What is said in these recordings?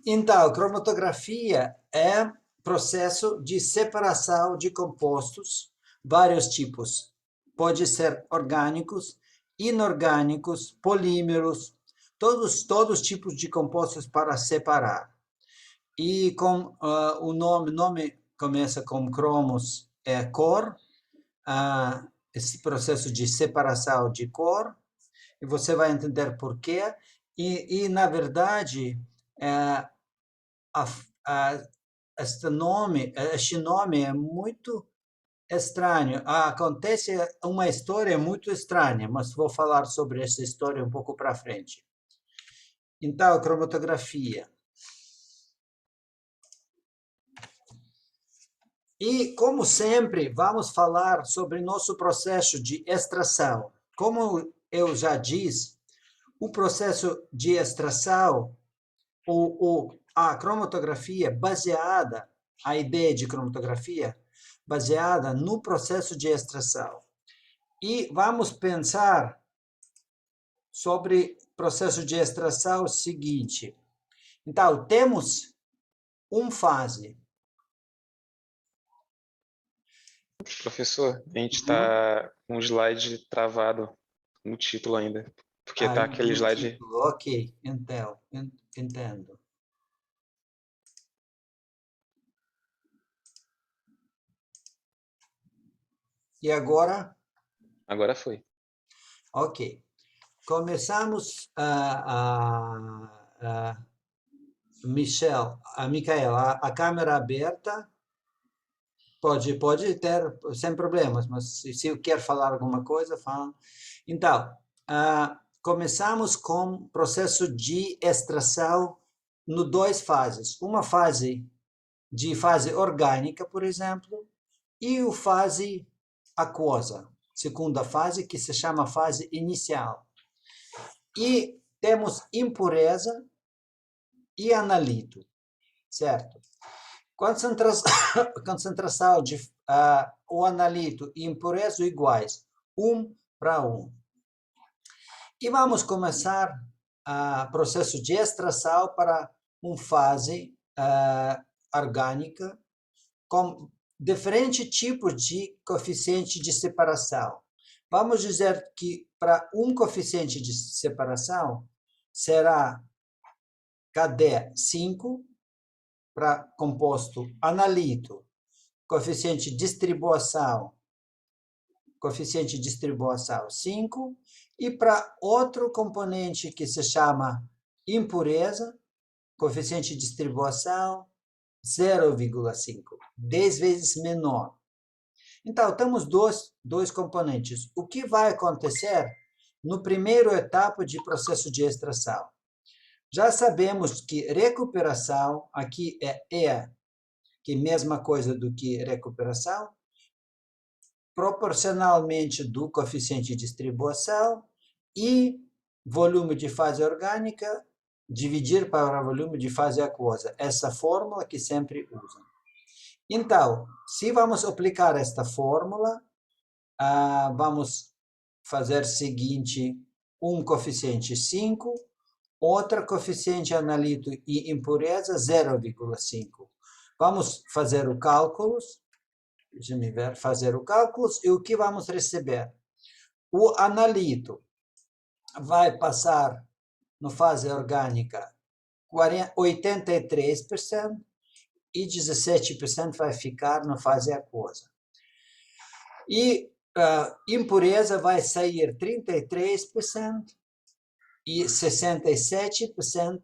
Então, cromatografia é processo de separação de compostos, vários tipos. Pode ser orgânicos, inorgânicos, polímeros, todos os tipos de compostos para separar. E com o nome começa com cromos, é cor, esse processo de separação de cor, e você vai entender por quê. E na verdade, este nome é muito estranho. Acontece uma história muito estranha, mas vou falar sobre essa história um pouco para frente. Então, cromatografia. E, como sempre, vamos falar sobre nosso processo de extração. Como eu já disse, o processo de extração, a cromatografia baseada, a ideia de cromatografia baseada no processo de extração. E vamos pensar sobre o processo de extração seguinte. Então, temos uma fase. Professor, a gente está com o slide travado no título ainda, porque está aquele No slide... título. Ok, então, entendo. E agora? Agora foi. Ok. Começamos Micaela, a câmera aberta. Pode ter, sem problemas, mas se quer falar alguma coisa, fala. Então, começamos com o processo de extração no duas fases. Uma fase de fase orgânica, por exemplo, e a fase aquosa, segunda fase, que se chama fase inicial. E temos impureza e analito, certo? Concentração de o analito e impureza iguais, 1:1. E vamos começar o processo de extração para uma fase orgânica com diferentes tipos de coeficiente de separação. Vamos dizer que para um coeficiente de separação será KD5 para composto analito, coeficiente de distribuição 5, e para outro componente que se chama impureza, coeficiente de distribuição 0,5, 10 vezes menor. Então, temos dois componentes. O que vai acontecer no primeiro etapa de processo de extração? Já sabemos que recuperação, aqui que é a mesma coisa do que recuperação, proporcionalmente do coeficiente de distribuição e volume de fase orgânica dividir para o volume de fase aquosa. Essa fórmula que sempre usam. Então, se vamos aplicar esta fórmula, vamos fazer o seguinte, um coeficiente 5, outra coeficiente analito e impureza 0,5. Vamos fazer o cálculo, deixa-me ver, fazer o cálculo, e o que vamos receber? O analito vai passar na fase orgânica 83%, e 17% vai ficar na fase aquosa. E impureza vai sair 33% e 67%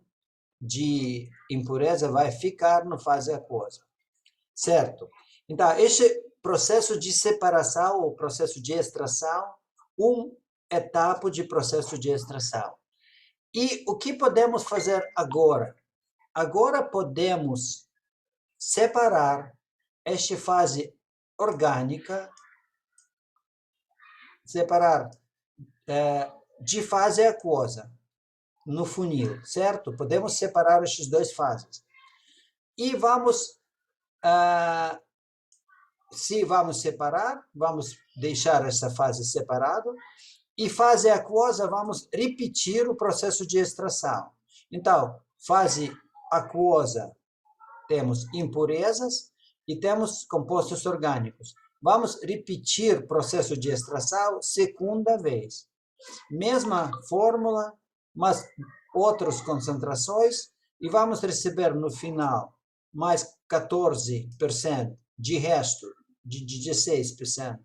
de impureza vai ficar na fase aquosa. Certo? Então, esse processo de separação, ou processo de extração, uma etapa de processo de extração. E o que podemos fazer agora? Agora podemos separar esta fase orgânica, separar de fase aquosa no funil, certo? Podemos separar estas duas fases. E vamos, se vamos separar, vamos deixar essa fase separada, e fase aquosa, vamos repetir o processo de extração. Então, fase aquosa temos impurezas e temos compostos orgânicos. Vamos repetir o processo de extração segunda vez. Mesma fórmula, mas outras concentrações, e vamos receber no final mais 14% de resto, de 16%,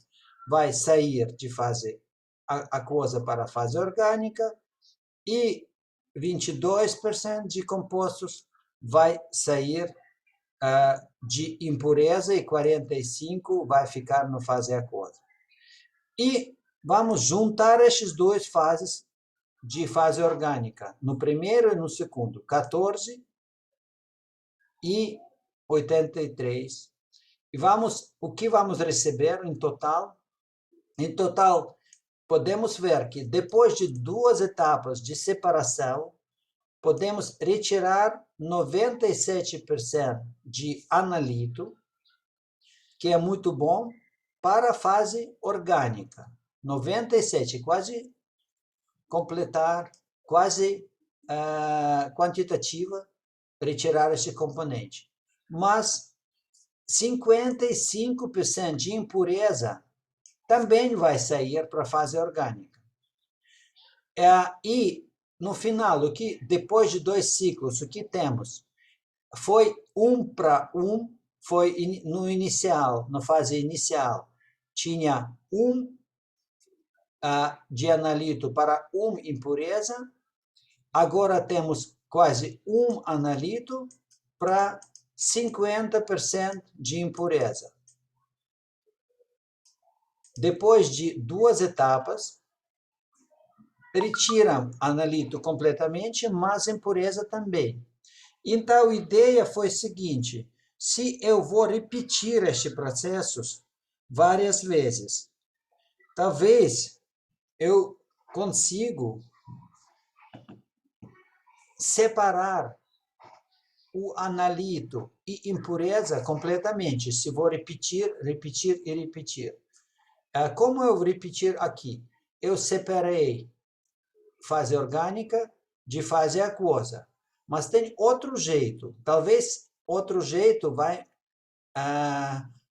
vai sair de fase aquosa para a fase orgânica, e 22% de compostos vai sair de impureza e 45% vai ficar na fase aquosa. E vamos juntar essas duas fases de fase orgânica, no primeiro e no segundo, 14 e 83. E o que vamos receber em total? Em total, podemos ver que depois de 2 etapas de separação, podemos retirar 97% de analito, que é muito bom, para a fase orgânica. 97%, quase completar, quase quantitativa, retirar esse componente. Mas 55% de impureza também vai sair para a fase orgânica. E, no final, depois de 2 ciclos, o que temos? Foi 1 para 1, foi na fase inicial, tinha 1 de analito para 1 impureza, agora temos quase 1 analito para 50% de impureza. Depois de 2 etapas, retiram analito completamente, mas impureza também. Então, a ideia foi a seguinte: se eu vou repetir este processo várias vezes, talvez eu consigo separar o analito e impureza completamente, se vou repetir. Como eu vou repetir aqui? Eu separei fase orgânica de fase aquosa, mas tem outro jeito. Talvez outro jeito vai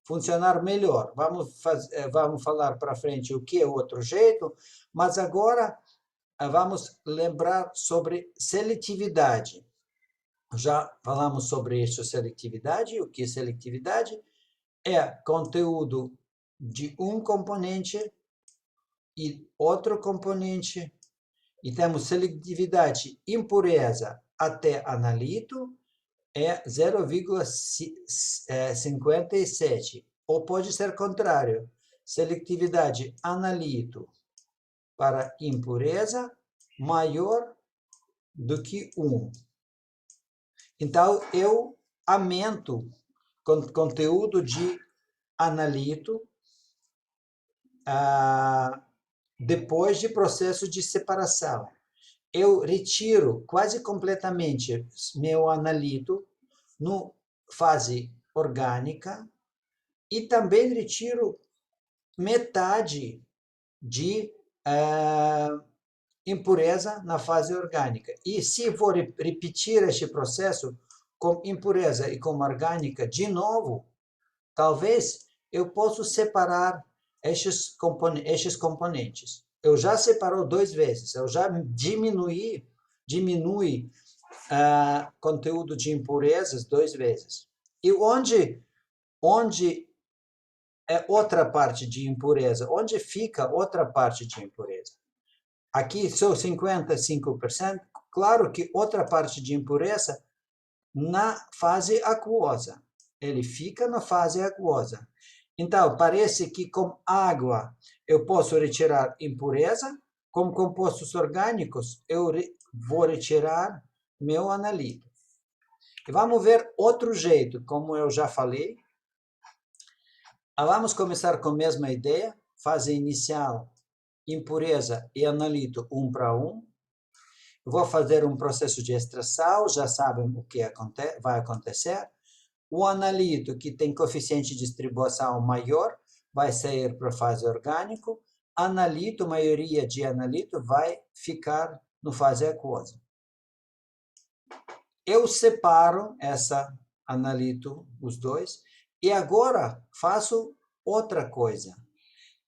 funcionar melhor. Vamos falar para frente o que é outro jeito, mas agora vamos lembrar sobre seletividade. Já falamos sobre isso, seletividade. O que é seletividade? É conteúdo de um componente e outro componente, e temos seletividade impureza até analito, é 0,57, ou pode ser contrário, seletividade analito para impureza maior do que 1. Então, eu aumento o conteúdo de analito depois de processo de separação. Eu retiro quase completamente meu analito no fase orgânica e também retiro metade de impureza na fase orgânica. E se for repetir este processo com impureza e com orgânica de novo, talvez eu possa separar estes componentes. Eu já separou 2 vezes, eu já diminui conteúdo de impurezas 2 vezes. E onde é outra parte de impureza? Onde fica outra parte de impureza? Aqui são 55%, claro que outra parte de impureza na fase aquosa. Ele fica na fase aquosa. Então, parece que com água eu posso retirar impureza, com compostos orgânicos eu vou retirar meu analito. E vamos ver outro jeito, como eu já falei. Vamos começar com a mesma ideia, fase inicial, impureza e analito 1 para 1. Vou fazer um processo de extração, já sabem o que vai acontecer. O analito, que tem coeficiente de distribuição maior, vai sair para a fase orgânica. Analito, maioria de analito, vai ficar na fase aquosa. eu separo essa analito, os dois, e agora faço outra coisa.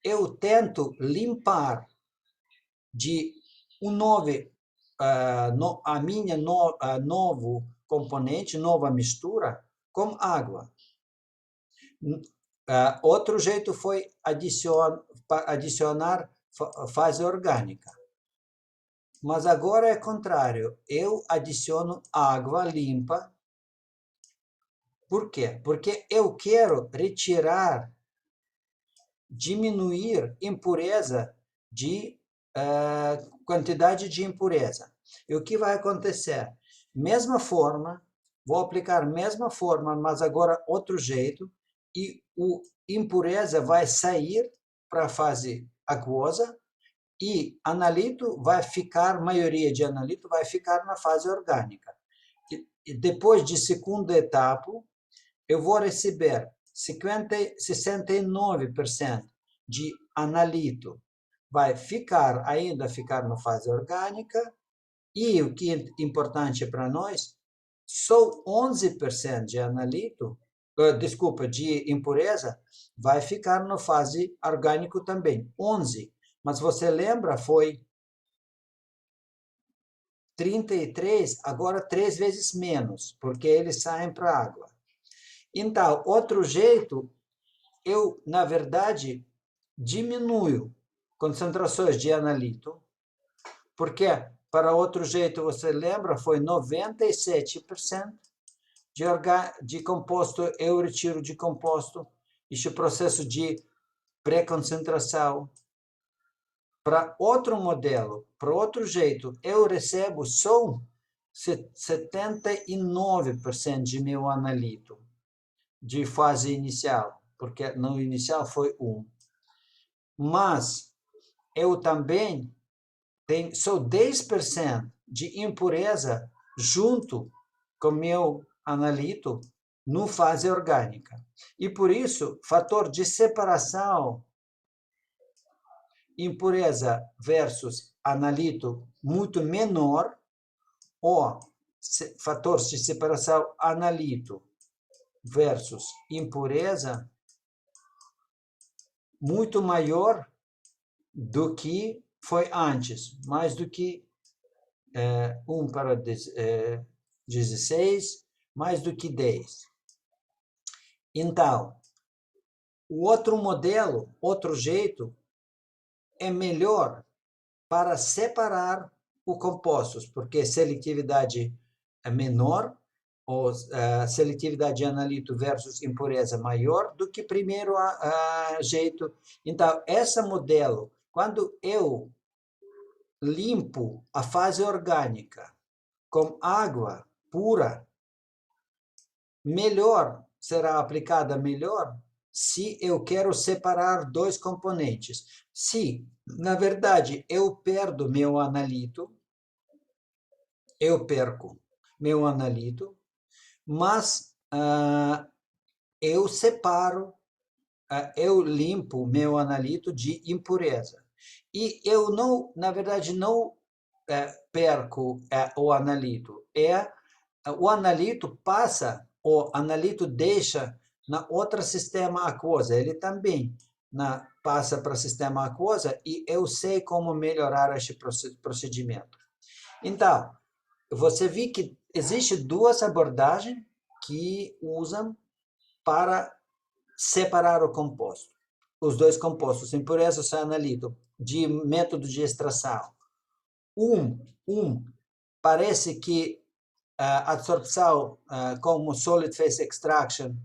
Eu tento limpar de um novo, a minha novo componente, nova mistura, com água. Outro jeito foi adicionar fase orgânica. Mas agora é contrário. Eu adiciono água limpa. Por quê? Porque eu quero retirar, diminuir impureza de quantidade de impureza. E o que vai acontecer? Mesma forma, vou aplicar mesma forma, mas agora outro jeito, e a impureza vai sair para a fase aquosa, e analito vai ficar, maioria de analito vai ficar na fase orgânica. E depois de segunda etapa, eu vou receber 69% de analito vai ainda ficar na fase orgânica, e o que é importante para nós, só 11% de analito, de impureza, vai ficar na fase orgânico também, 11%. Mas você lembra, foi 33, agora 3 vezes menos, porque eles saem para a água. Então, outro jeito, eu, na verdade, diminuo concentrações de analito, porque para outro jeito, você lembra, foi 97% de composto, eu retiro de composto, este processo de pré-concentração. Para outro modelo, para outro jeito, eu recebo só 79% de meu analito de fase inicial, porque no inicial foi 1. Mas eu também tenho só 10% de impureza junto com meu analito no fase orgânica. E por isso, fator de separação impureza versus analito muito menor, ou fator de separação analito versus impureza muito maior do que foi antes, mais do que 1:16, mais do que 10. Então, o outro modelo, outro jeito, é melhor para separar os compostos, porque seletividade é menor, ou seletividade de analito versus impureza maior do que primeiro jeito. Então, esse modelo, quando eu limpo a fase orgânica com água pura, será aplicada melhor se eu quero separar dois componentes. Se, na verdade, eu perco meu analito, mas eu separo, eu limpo meu analito de impureza. E eu não, na verdade, não perco o analito. O analito passa, o analito deixa na outra sistema aquosa, ele também passa para o sistema aquosa, e eu sei como melhorar este procedimento. Então, você viu que existem duas abordagens que usam para separar o composto. Os dois compostos, impureza e analito, de método de extração. Parece que a absorção como solid phase extraction,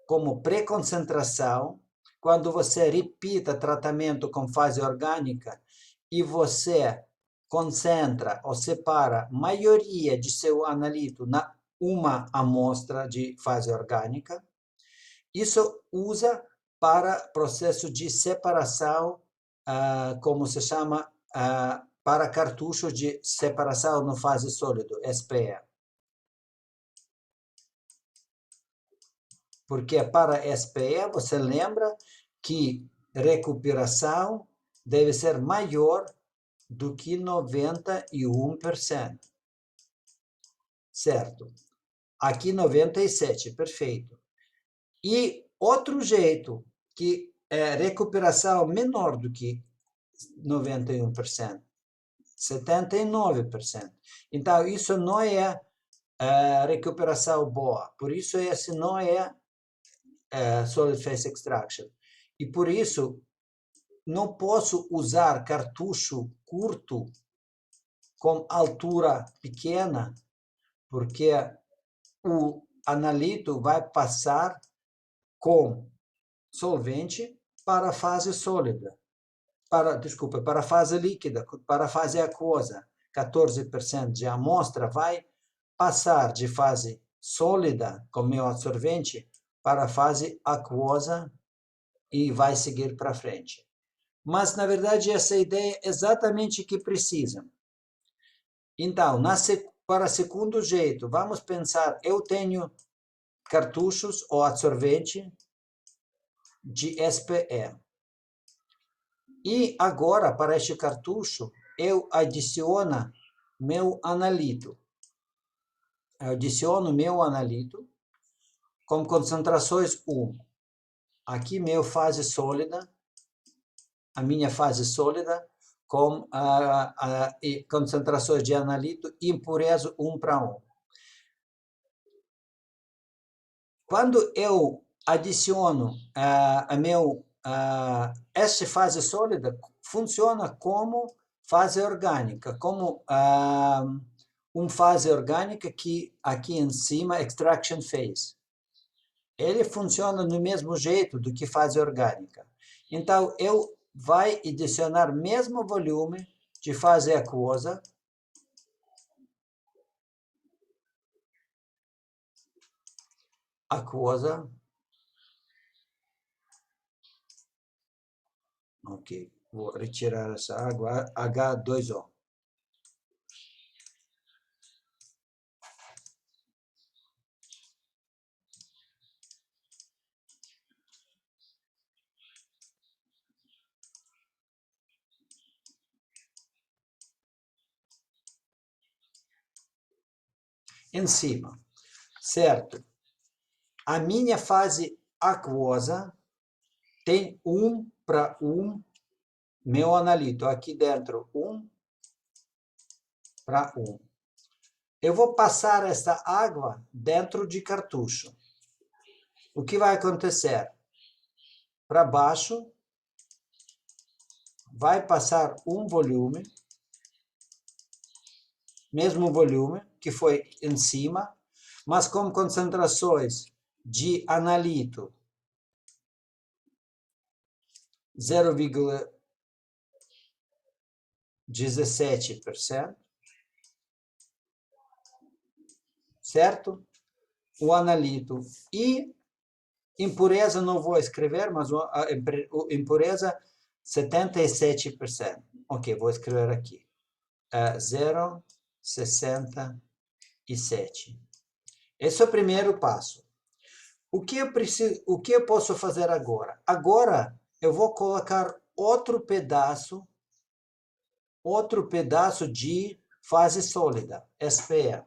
como pré-concentração, quando você repita tratamento com fase orgânica e você concentra ou separa a maioria de seu analito na uma amostra de fase orgânica, isso usa para processo de separação, como se chama, para cartucho de separação no fase sólido, SPE. Porque para SPE, você lembra que recuperação deve ser maior do que 91%. Certo? Aqui 97, perfeito. E outro jeito, que é recuperação menor do que 91%, 79%. Então, isso não é recuperação boa. Por isso, esse não é Solid Phase Extraction. E por isso, não posso usar cartucho curto com altura pequena, porque o analito vai passar com solvente para a fase sólida, para a fase líquida, para a fase aquosa. 14% de amostra vai passar de fase sólida, com meu absorvente, para a fase aquosa e vai seguir para frente. Mas, na verdade, essa ideia é exatamente o que precisam. Então, para o segundo jeito, vamos pensar, eu tenho cartuchos ou absorvente de SPE. E agora, para este cartucho, eu adiciono meu analito. Eu adiciono meu analito com concentrações 1. Aqui, minha fase sólida, a minha fase sólida, com concentrações de analito impureza 1:1. Quando eu adiciono essa fase sólida, funciona como fase orgânica, como uma fase orgânica que aqui em cima, extraction phase. Ele funciona no mesmo jeito do que fase orgânica. Então, eu vai adicionar mesmo volume de fase aquosa, ok, vou retirar essa água, H2O. Em cima, certo? A minha fase aquosa tem 1:1 meu analito. Aqui dentro, 1:1. Eu vou passar essa água dentro de cartucho. O que vai acontecer? Para baixo, vai passar um volume, mesmo volume que foi em cima, mas com concentrações de analito 0,17%, certo? O analito e impureza, não vou escrever, mas a impureza 77%. Ok, vou escrever aqui. 0,67. Esse é o primeiro passo. O que eu posso fazer agora? Agora eu vou colocar outro pedaço de fase sólida, SPE.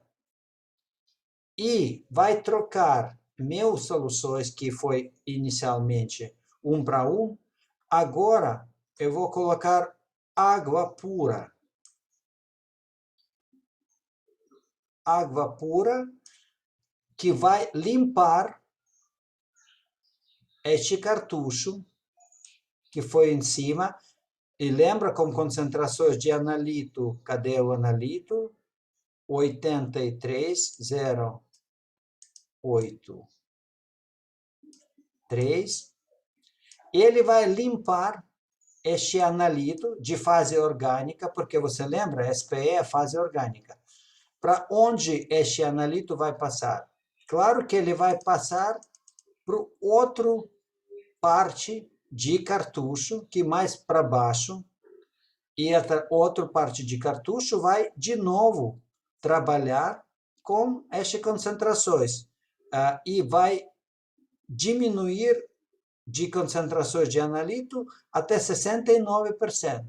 E vai trocar meus soluções, que foi inicialmente 1:1, agora eu vou colocar água pura. Água pura que vai limpar este cartucho que foi em cima. E lembra, com concentrações de analito, cadê o analito? 83,083. Ele vai limpar este analito de fase orgânica, porque você lembra, SPE é fase orgânica. Para onde este analito vai passar? Claro que ele vai passar para outra parte de cartucho, que mais para baixo, e essa outra parte de cartucho vai, de novo, trabalhar com estas concentrações e vai diminuir de concentrações de analito até 69%.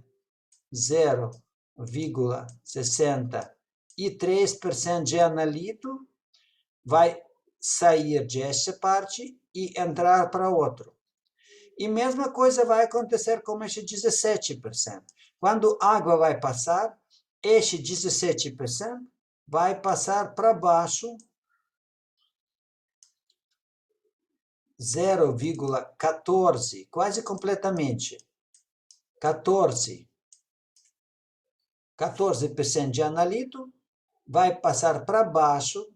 0,63% de analito vai sair dessa parte e entrar para outro. E mesma coisa vai acontecer com este 17%. Quando a água vai passar, este 17% vai passar para baixo 0,14, quase completamente. 14% de analito vai passar para baixo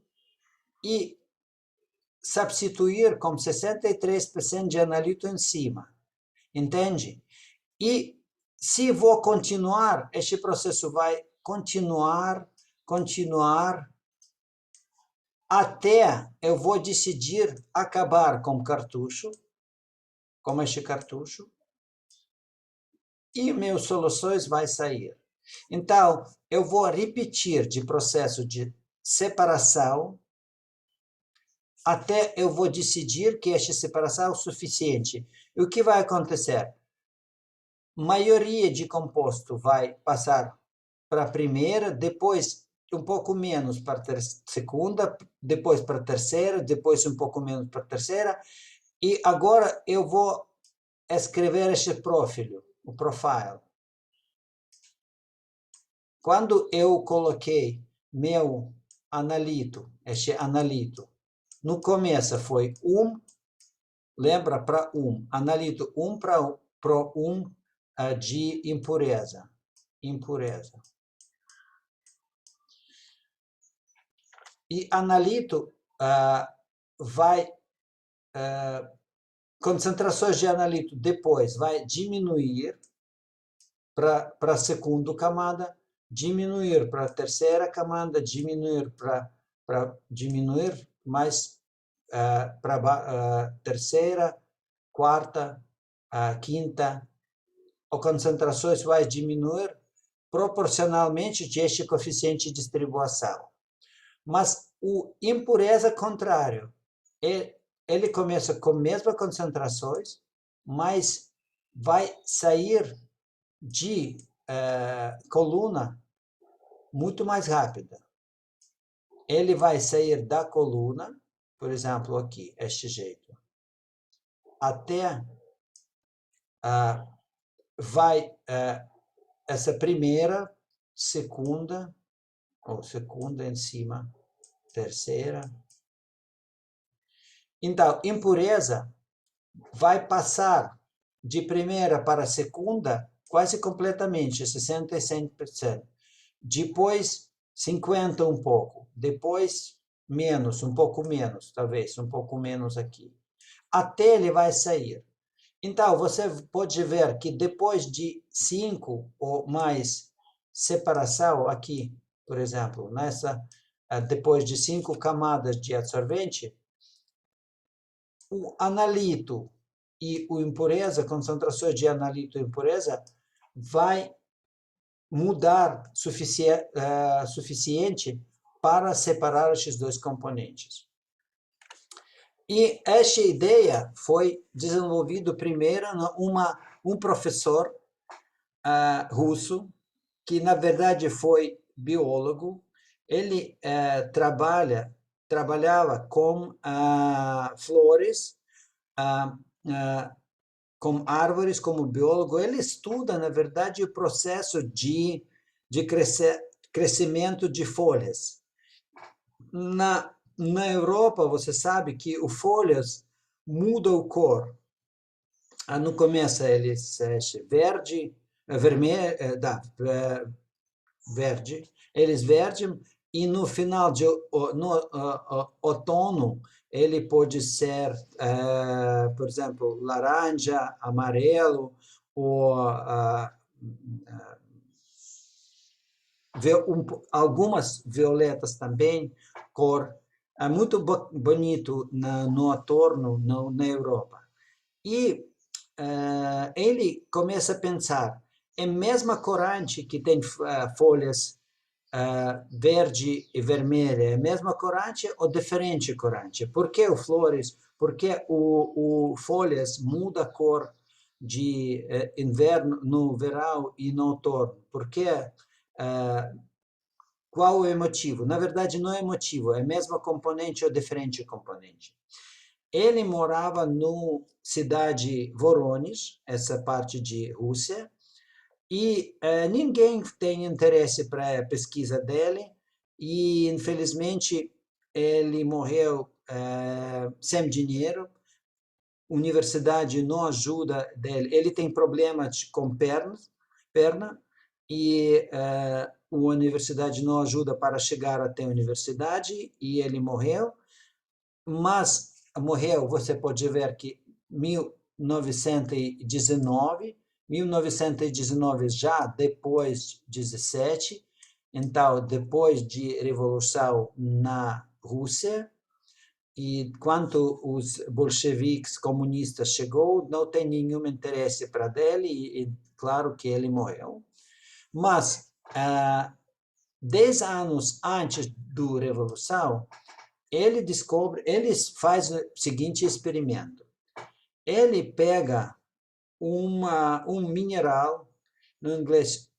e substituir com 63% de analito em cima. Entende? E se vou continuar, este processo vai continuar até eu vou decidir acabar com cartucho, com este cartucho, e meus soluções vai sair. Então, eu vou repetir de processo de separação até eu vou decidir que esta separação é suficiente. E o que vai acontecer? Maioria de composto vai passar para a primeira, depois um pouco menos para a segunda, depois para a terceira, depois um pouco menos para a terceira, e agora eu vou escrever este profile, o profile. Quando eu coloquei meu analito, este analito, no começo foi 1, lembra, para 1, analito 1 para 1 de impureza. E analito vai, concentrações de analito depois vai diminuir para a segunda camada, diminuir para a terceira camada, diminuir mais para a terceira, quarta, quinta, as concentrações vai diminuir proporcionalmente deste coeficiente de distribuição. Mas o impureza contrário, ele começa com mesmas concentrações, mas vai sair de coluna muito mais rápida. Ele vai sair da coluna, por exemplo, aqui, este jeito, até vai essa primeira, segunda, ou segunda em cima, terceira. Então, impureza vai passar de primeira para segunda quase completamente, 65%. Depois, 50% um pouco. Depois, menos, um pouco menos, talvez, um pouco menos aqui. Até ele vai sair. Então, você pode ver que depois de 5 ou mais separação aqui, por exemplo, depois de 5 camadas de absorvente, o analito e o impureza, concentrações de analito e impureza, vai mudar suficiente para separar esses dois componentes. E essa ideia foi desenvolvida primeiro um professor russo, que na verdade foi biólogo. Ele trabalhava com flores, com árvores, como biólogo. Ele estuda, na verdade, o processo de crescimento de folhas. Na Europa, você sabe que as folhas mudam a cor. No começo, eles verde, vermelho, verde, eles verdem, e no final no outono, ele pode ser, por exemplo, laranja, amarelo, ou algumas violetas também, cor muito bonito no outono na Europa. E ele começa a pensar, é a mesma corante que tem folhas verde e vermelha, é a mesma corante ou diferente corante? Por que o flores, por que o folhas muda a cor de inverno, no verão e no outono? Por que Qual é o motivo? Na verdade, não é motivo, é mesmo componente ou diferente componente. Ele morava na cidade Voronezh, essa parte de Rússia, e ninguém tem interesse para a pesquisa dele, e infelizmente ele morreu sem dinheiro, a universidade não ajuda dele, ele tem problemas com perna e a universidade não ajuda para chegar até a universidade, e ele morreu, mas morreu, você pode ver que 1919 já depois de 17, então depois de revolução na Rússia, e quando os bolcheviques comunistas chegou, não tem nenhum interesse para ele, e claro que ele morreu. Mas 10 anos antes da revolução, ele faz o seguinte experimento. Ele pega um mineral, no inglês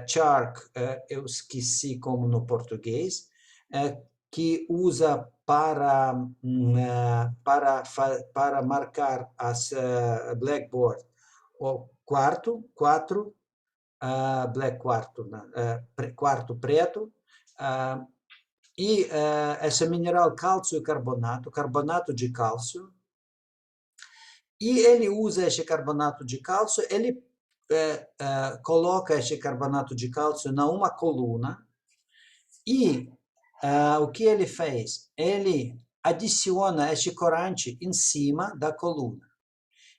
chark, eu esqueci como no português, que usa para marcar as blackboard, o quarto preto, e esse mineral cálcio e carbonato de cálcio, e ele usa esse carbonato de cálcio, ele coloca esse carbonato de cálcio na uma coluna, e o que ele fez? Ele adiciona esse corante em cima da coluna.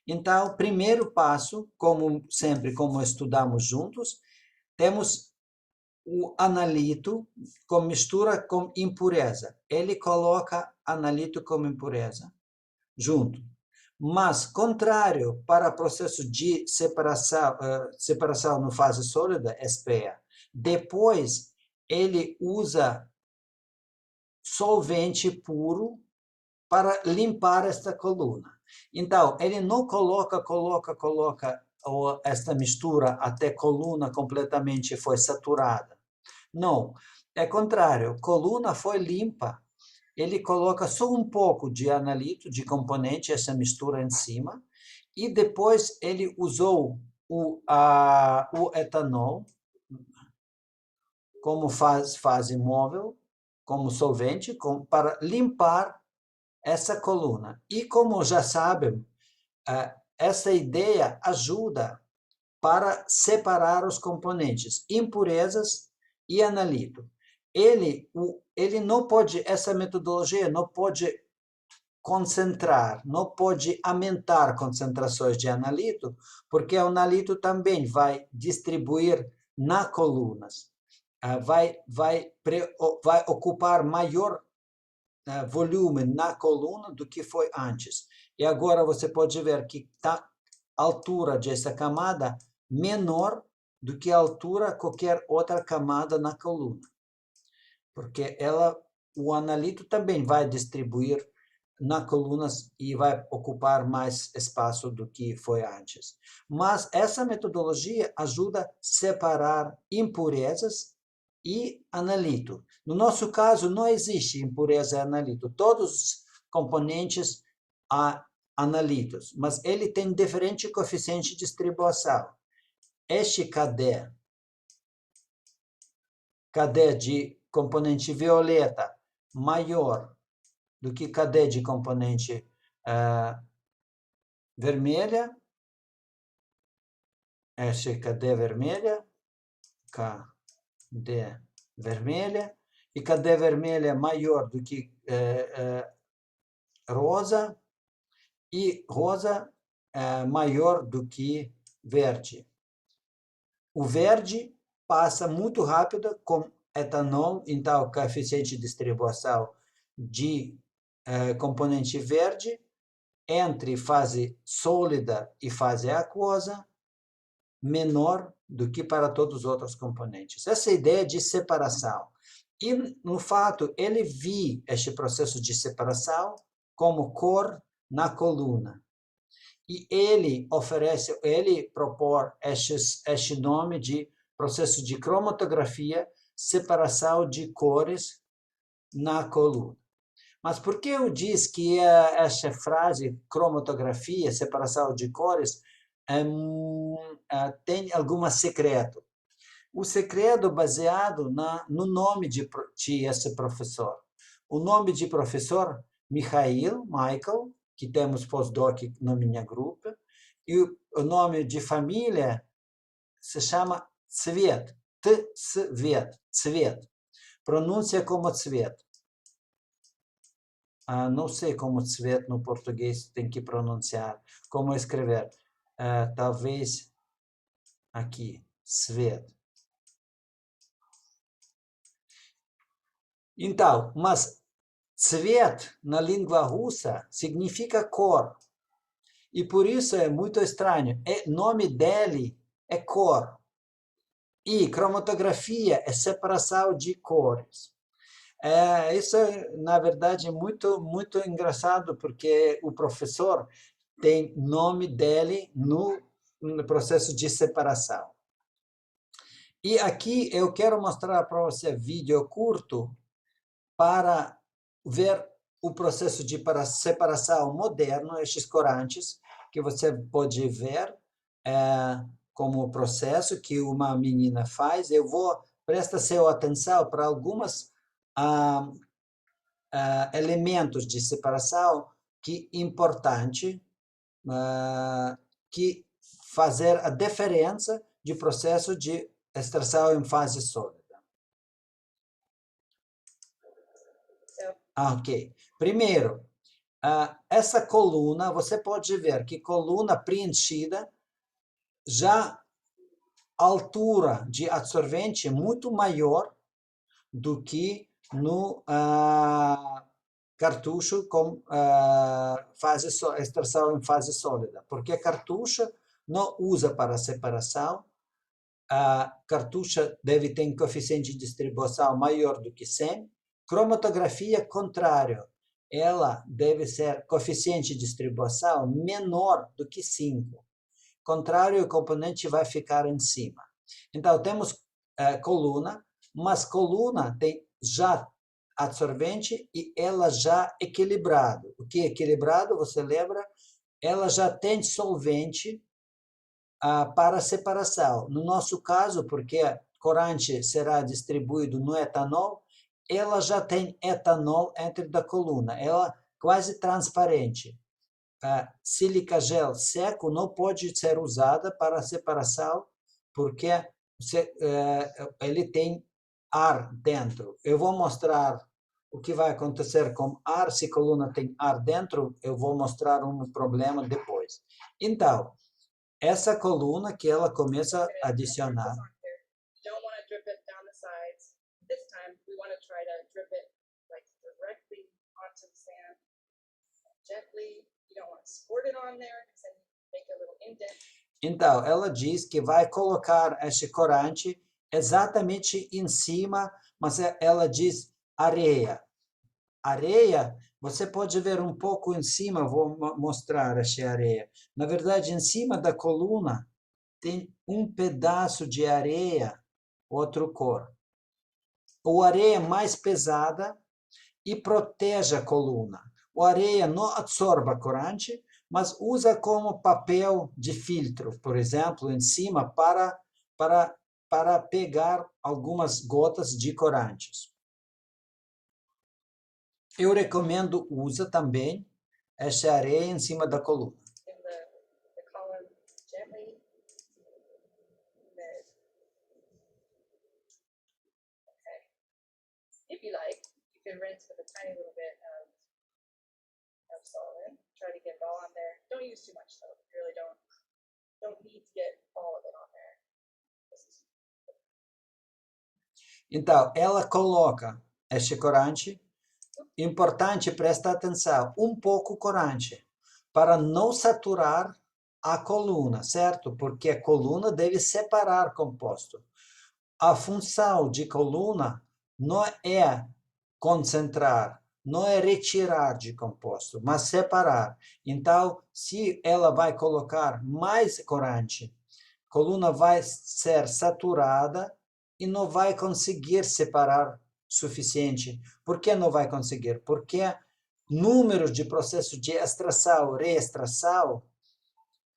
Então, primeiro passo, como sempre, como estudamos juntos, temos o analito com mistura com impureza. Ele coloca analito com impureza junto. Mas, contrário para processo de separação na fase sólida, SPA, depois ele usa solvente puro para limpar esta coluna. Então, ele não coloca esta mistura até a coluna completamente foi saturada. Não, é contrário, a coluna foi limpa, ele coloca só um pouco de analito, de componente, essa mistura em cima, e depois ele usou o etanol como fase móvel, como solvente, para limpar essa coluna. E como já sabem, essa ideia ajuda para separar os componentes, impurezas e analito. Ele não pode, essa metodologia não pode concentrar, não pode aumentar concentrações de analito, porque o analito também vai distribuir nas colunas, vai ocupar maior volume na coluna do que foi antes. E agora você pode ver que a altura dessa camada menor do que a altura de qualquer outra camada na coluna. Porque o analito também vai distribuir nas colunas e vai ocupar mais espaço do que foi antes. Mas essa metodologia ajuda a separar impurezas e analito. No nosso caso, não existe impureza e analito. Todos os componentes há analitos, mas ele tem diferente coeficiente de distribuição. Este KD de componente violeta maior do que KD de componente vermelha, esse KD vermelha, KD vermelha, e KD vermelha maior do que rosa, e rosa maior do que verde. O verde passa muito rápido com etanol, então o coeficiente de distribuição de componente verde entre fase sólida e fase aquosa menor do que para todos os outros componentes. Essa ideia de separação. E, no fato, ele viu este processo de separação como cor na coluna. E ele propõe este nome de processo de cromatografia separação de cores na coluna. Mas por que eu disse que essa frase, cromatografia, separação de cores, tem algum secreto? O segredo baseado no nome de esse professor. O nome de professor, Michael, que temos pós-doc no minha grupo, e o nome de família se chama Tsvet, Tsvet, pronúncia como Tsvet. Não sei como Tsvet no português tem que pronunciar, como escrever. Talvez aqui, Tsvet. Então, mas Tsvet na língua russa significa cor. E por isso é muito estranho. O nome dele é cor. E cromatografia é separação de cores. Isso é, na verdade, muito, muito engraçado, porque o professor tem nome dele no processo de separação. E aqui eu quero mostrar para você vídeo curto para ver o processo de separação moderno, estes corantes, que você pode ver como processo que uma menina faz. Eu vou prestar sua atenção para algumas elementos de separação que é importante que fazer a diferença de processo de extração em fase sólida. Ok. Primeiro, essa coluna, você pode ver que coluna preenchida, já a altura de absorvente é muito maior do que no cartucho com extração em fase sólida, porque cartucho não usa para separação, a cartucho deve ter um coeficiente de distribuição maior do que 100, cromatografia, contrário, ela deve ser coeficiente de distribuição menor do que 5. Contrário, o componente vai ficar em cima. Então, temos coluna, mas coluna tem já absorvente e ela já equilibrado. O que é equilibrado, você lembra? Ela já tem solvente para separação. No nosso caso, porque corante será distribuído no etanol, ela já tem etanol dentro da coluna, ela quase transparente. Sílica gel seco não pode ser usada para separação, porque ele tem ar dentro. Eu vou mostrar o que vai acontecer com ar, se a coluna tem ar dentro, eu vou mostrar um problema depois. Então, essa coluna que ela começa a adicionar. Então, ela diz que vai colocar esse corante exatamente em cima, mas ela diz areia. Areia, você pode ver um pouco em cima, vou mostrar essa areia. Na verdade, em cima da coluna tem um pedaço de areia, outro cor. A areia mais pesada e protege a coluna. A areia não absorve corante, mas usa como papel de filtro, por exemplo, em cima para pegar algumas gotas de corantes. Eu recomendo usa também essa areia em cima da coluna. If you like, you can rinse with a tiny little bit of solvent. Try to get it all on there. Don't use too much though. You really don't need to get all of it on there. Então, ela coloca este corante. Importante prestar atenção, um pouco corante, para não saturar a coluna, certo? Porque a coluna deve separar composto. A função de coluna não é concentrar, não é retirar de composto, mas separar. Então, se ela vai colocar mais corante, a coluna vai ser saturada e não vai conseguir separar suficiente. Por que não vai conseguir? Porque números de processo de extração, reextração,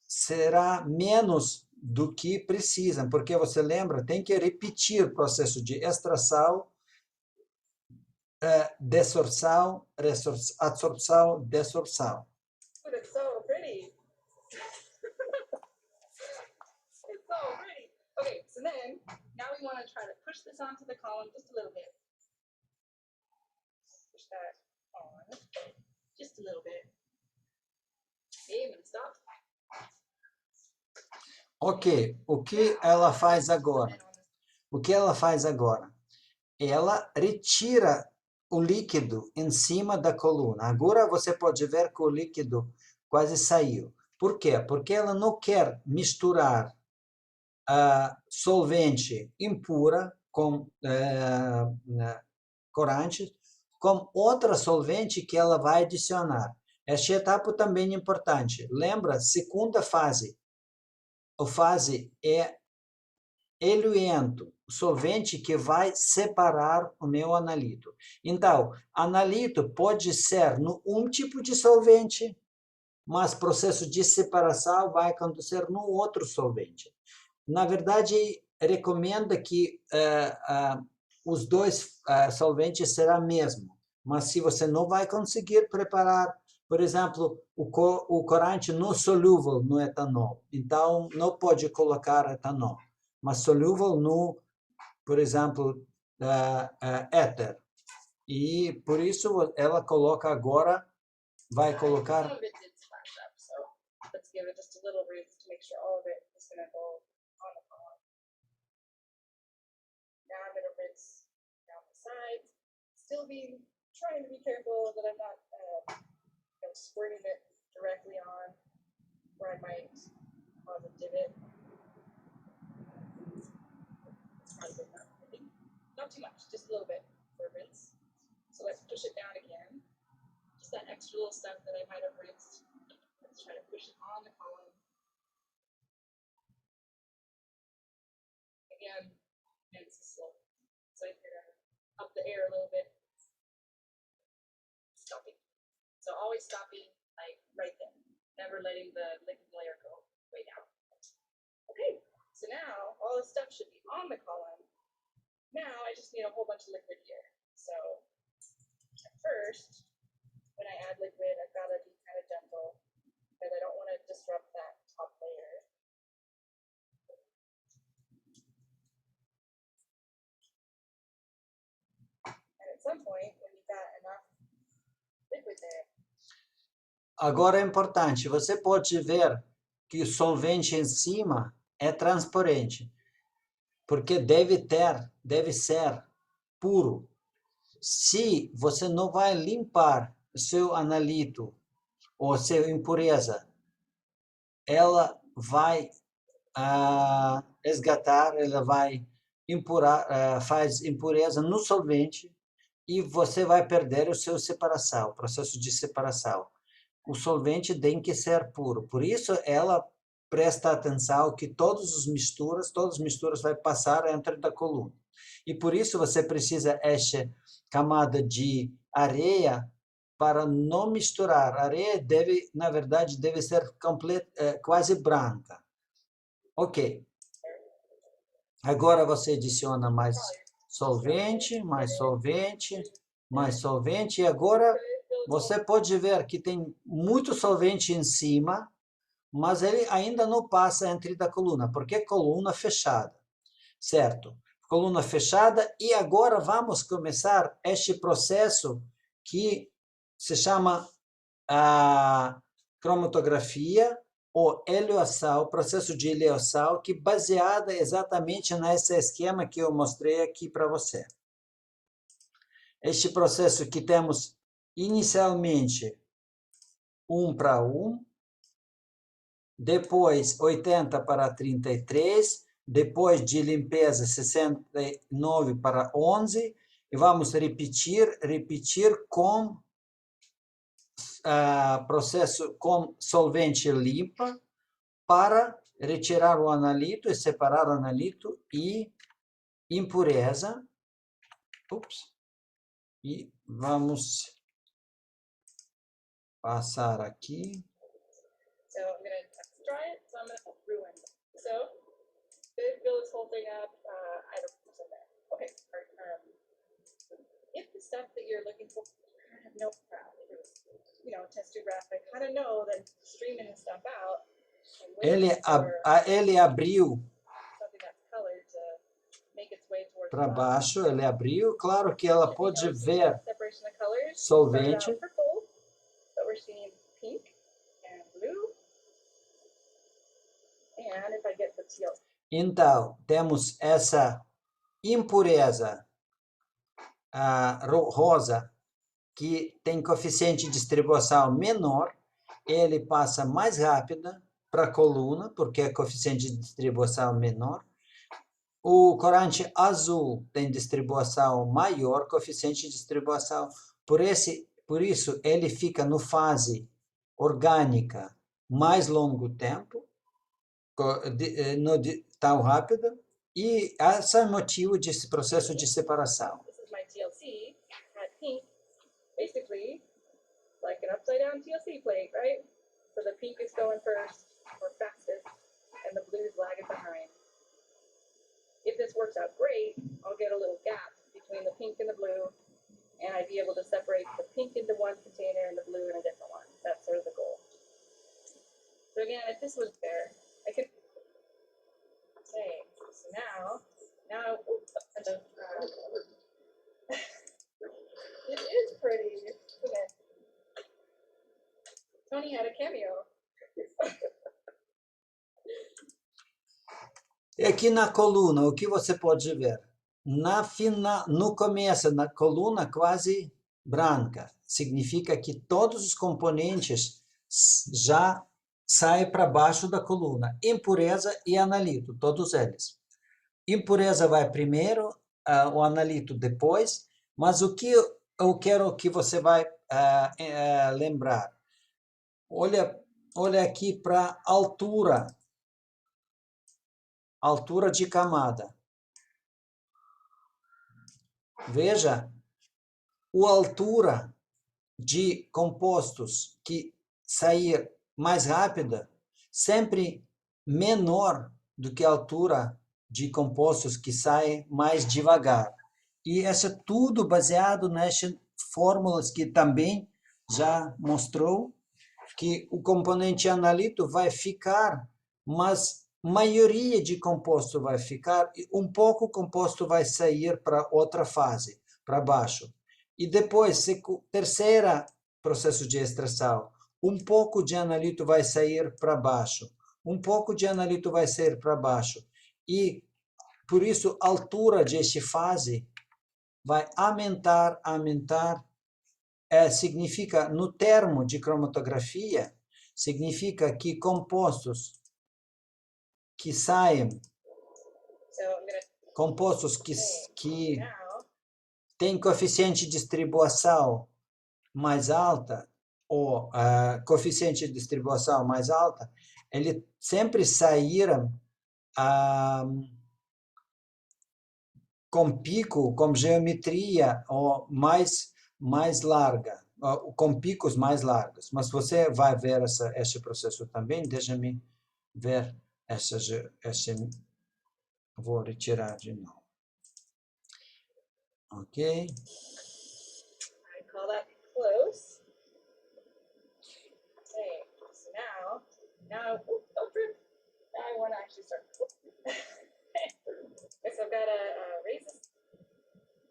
será menos do que precisam, porque você lembra, tem que repetir o processo de extração, desorção, adsorção, desorção. But it's so pretty. It's so pretty. Okay, so then now we want to try to push this onto the column just a little bit. Push that on just a little bit. Okay, I'm gonna stop. Ok, o que ela faz agora? O que ela faz agora? Ela retira o líquido em cima da coluna. Agora você pode ver que o líquido quase saiu. Por quê? Porque ela não quer misturar solvente impura com corante com outra solvente que ela vai adicionar. Esta etapa também é importante. Lembra, segunda fase. A fase é eluento, solvente que vai separar o meu analito. Então, analito pode ser um tipo de solvente, mas processo de separação vai acontecer no outro solvente. Na verdade, recomenda que os dois solventes serão mesmo, mas se você não vai conseguir preparar, por exemplo, o corante não solúvel no etanol, então não pode colocar etanol, mas solúvel no, por exemplo, éter. E por isso ela coloca agora, vai colocar... Some of it did splash up, so let's give it just a little rinse to make sure all of it is gonna go on the column. Now I'm gonna rinse down the sides. Still trying to be careful that I'm not squirting it directly on, where I might cause a divot. Not too much, just a little bit for a rinse. So let's push it down again. Just that extra little stuff that I might have rinsed. Let's try to push it on the column. Again, it's slow. So you're gonna up the air a little bit. Stopping. So always stopping like right there. Never letting the liquid layer go way down. Okay, so now all the stuff should be on the column. Now I just need a whole bunch of liquid here. So at first, when I add liquid, I've got to be kind of gentle because I don't want to disrupt that top layer. And at some point, when you've got enough liquid there, Agora é importante, você pode ver que o solvente em cima é transparente, porque deve ser puro. Se você não vai limpar o seu analito ou sua impureza, ela vai resgatar, ela vai faz impureza no solvente e você vai perder o seu separação, o processo de separação. O solvente tem que ser puro. Por isso, ela presta atenção que todas as misturas vai passar entre da coluna. E por isso você precisa esta camada de areia para não misturar. A areia na verdade, deve ser quase branca. Ok. Agora você adiciona mais solvente, mais solvente, mais solvente. E agora você pode ver que tem muito solvente em cima, mas ele ainda não passa entre da coluna, porque é coluna fechada, certo? Coluna fechada, e agora vamos começar este processo que se chama cromatografia ou eleoção, processo de eleoção, que é baseada exatamente nesse esquema que eu mostrei aqui para você. Este processo que temos inicialmente 1:1, depois 80:33, depois de limpeza 69:11, e vamos repetir com processo com solvente limpa para retirar o analito e separar o analito e impureza. E vamos passar aqui. So I'm going to try it, so I'm going to ruin. So, build this whole thing up. I don't know that. Okay. If the stuff that you're looking for, I have no problem. If it was, test tube wrap, I kind of know that streaming the stuff out. Ele abriu Something that's colored to make its way towards para baixo, ele abriu. Claro que ela pode ver separation of colors. solvente. Purple, but we're seeing pink and blue. And if I get the teal. Então, temos essa impureza rosa, que tem coeficiente de distribuição menor, ele passa mais rápido para a coluna, porque é coeficiente de distribuição menor. O corante azul tem distribuição maior, coeficiente de distribuição. Por isso, ele fica no fase orgânica mais longo tempo, não tão rápido, e esse é o motivo desse processo de separação. This is my TLC at pink, basically like an upside down TLC plate, right? So the pink is going first or fastest, and the blue is lagging behind. If this works out great, I'll get a little gap between the pink and the blue, and I'd be able to separate the pink into one container and the blue in a different one. That's sort of the goal. So again, if this was there, I could say, so now, it is pretty, isn't it? Tony had a cameo. E aqui na coluna, o que você pode ver? No começo, na coluna quase branca, significa que todos os componentes já saem para baixo da coluna. Impureza e analito, todos eles. Impureza vai primeiro, o analito depois, mas o que eu quero que você vai lembrar? Olha aqui para a altura de camada. Veja, a altura de compostos que sair mais rápida, sempre menor do que a altura de compostos que saem mais devagar. E isso é tudo baseado nessas fórmulas que também já mostrou que o componente analito vai ficar, mas a maioria de composto vai ficar, e pouco composto vai sair para outra fase, para baixo. E depois, terceira processo de extração, pouco de analito vai sair para baixo, pouco de analito vai sair para baixo. E, por isso, a altura desta fase vai aumentar. Significa, no termo de cromatografia, significa que compostos que saem, compostos que têm coeficiente de distribuição mais alta, ou coeficiente de distribuição mais alta, eles sempre saíram com pico, com geometria ou mais larga, com picos mais largos. Mas você vai ver esse processo também. Deixa-me ver vou retirar de novo. Ok. I call that close. Okay, so now, don't trip. Now I want to actually start. Okay, so I've got a raise.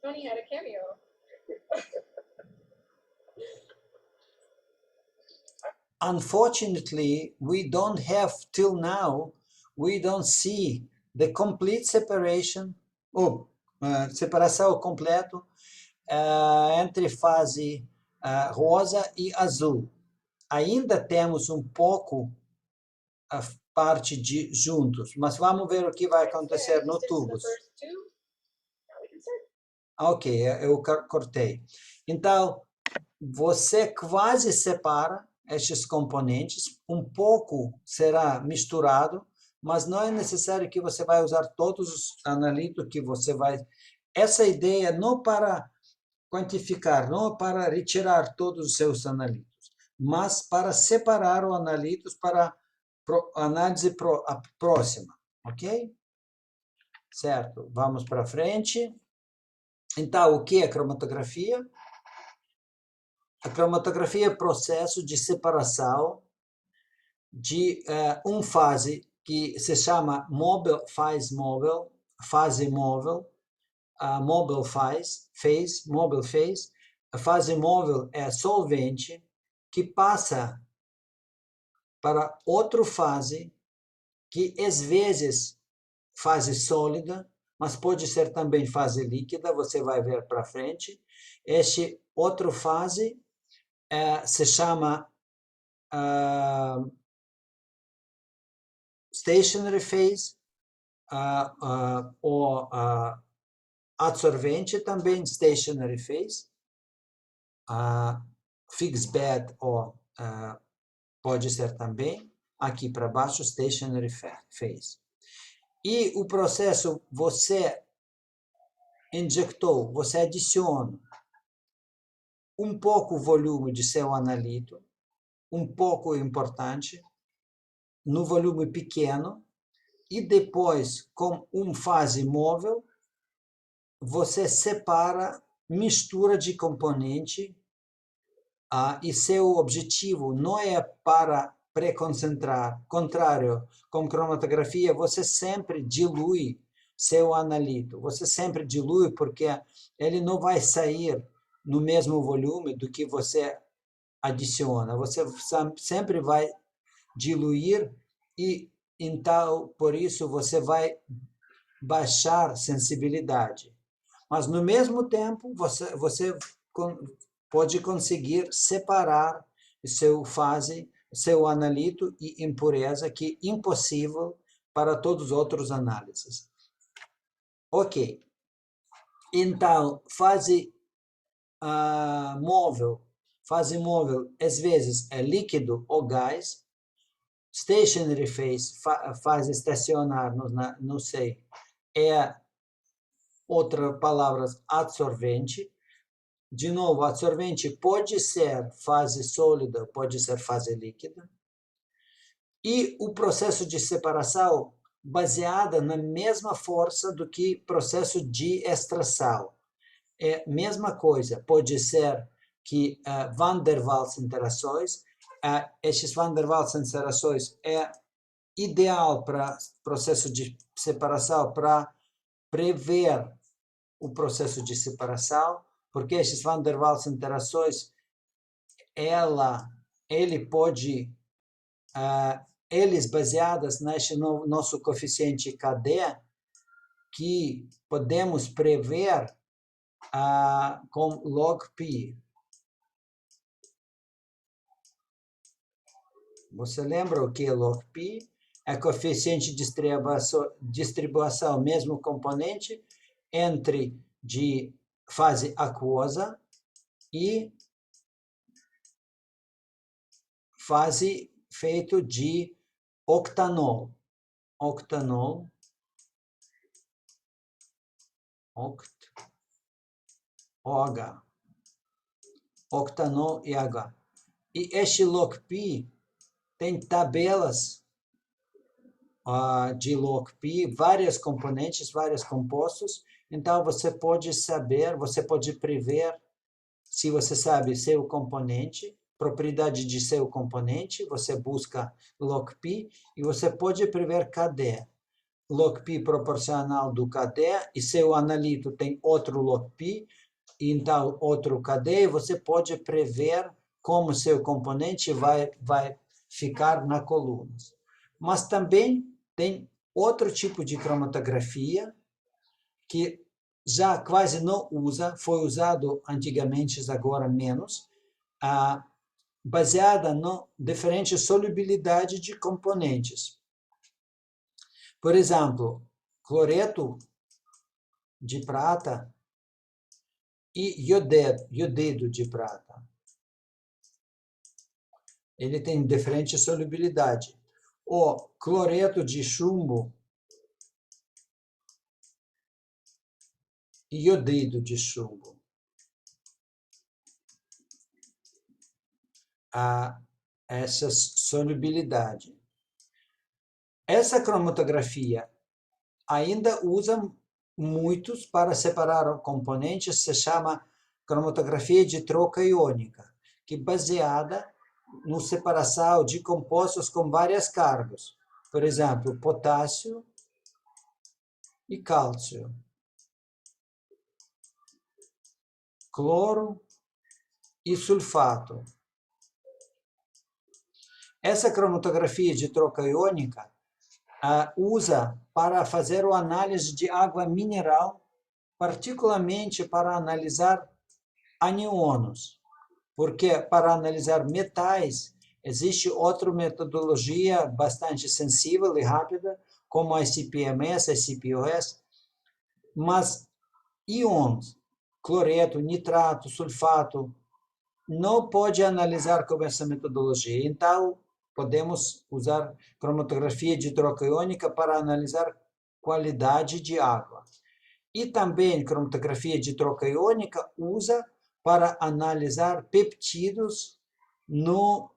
Tony had a cameo. Unfortunately, we don't have till now. We don't see the complete separation, separação completa entre fase rosa e azul. Ainda temos pouco a parte de juntos, mas vamos ver o que vai acontecer no tubos. Ok, eu cortei. Então, você quase separa estes componentes, pouco será misturado, mas não é necessário que você vai usar todos os analitos que você vai... Essa ideia não para quantificar, não para retirar todos os seus analitos, mas para separar os analitos para análise próxima, ok? Certo, vamos para frente. Então, o que é cromatografia? A cromatografia é o processo de separação de uma fase que se chama fase móvel, mobile phase. A fase móvel é solvente que passa para outra fase que às vezes fase sólida, mas pode ser também fase líquida, você vai ver para frente. Esta outra fase se chama stationary phase, ou adsorvente também, stationary phase, fixed bed, ou pode ser também, aqui para baixo, stationary phase. E o processo, você injectou, você adiciona um pouco o volume de seu analito, um pouco importante, no volume pequeno, e depois, com uma fase móvel, você separa mistura de componente, e seu objetivo não é para pré-concentrar. Contrário, com cromatografia, você sempre dilui seu analito. Você sempre dilui porque ele não vai sair no mesmo volume do que você adiciona. Você sempre vai diluir e, então, por isso, você vai baixar sensibilidade. Mas, no mesmo tempo, você pode conseguir separar seu analito e impureza, que é impossível para todos os outros análises. Ok. Então, fase móvel, às vezes, é líquido ou gás. Stationary phase, fase estacionária, não sei, é outra palavra, adsorvente. De novo, adsorvente pode ser fase sólida, pode ser fase líquida. E o processo de separação baseada na mesma força do que processo de extração. É a mesma coisa, pode ser que Van der Waals interações, esses Van der Waals interações é ideal para processo de separação, para prever o processo de separação, porque esses Van der Waals interações, ele pode, eles baseadas nesse nosso coeficiente KD, que podemos prever com log P. Você lembra o que é log P? É coeficiente de distribuição, mesmo componente, entre de fase aquosa e fase feito de octanol. OH. Octanol e H. E este log P tem tabelas de log P, vários componentes, vários compostos. Então, você pode saber, você pode prever, se você sabe seu componente, propriedade de seu componente, você busca log P e você pode prever KD. Log P proporcional do KD, e seu analito tem outro log P, então outro KD, e você pode prever como seu componente vai ficar na coluna. Mas também tem outro tipo de cromatografia que já quase não usa, foi usado antigamente, agora menos, baseada na diferente solubilidade de componentes. Por exemplo, cloreto de prata e iodeto de prata. Ele tem diferente solubilidade. o cloreto de chumbo e iodrido de chumbo. Essa solubilidade. Essa cromatografia ainda usa muitos para separar componentes, se chama cromatografia de troca iônica, que é baseada na separação de compostos com várias cargas. Por exemplo, potássio e cálcio, cloro e sulfato. Essa cromatografia de troca iônica usa para fazer a análise de água mineral, particularmente para analisar anions, porque para analisar metais existe outra metodologia bastante sensível e rápida, como a ICP-MS, a ICP-OS, mas íons, cloreto, nitrato, sulfato, não pode analisar com essa metodologia. Então, podemos usar cromatografia de troca iônica para analisar qualidade de água. E também cromatografia de troca iônica usa para analisar peptídeos no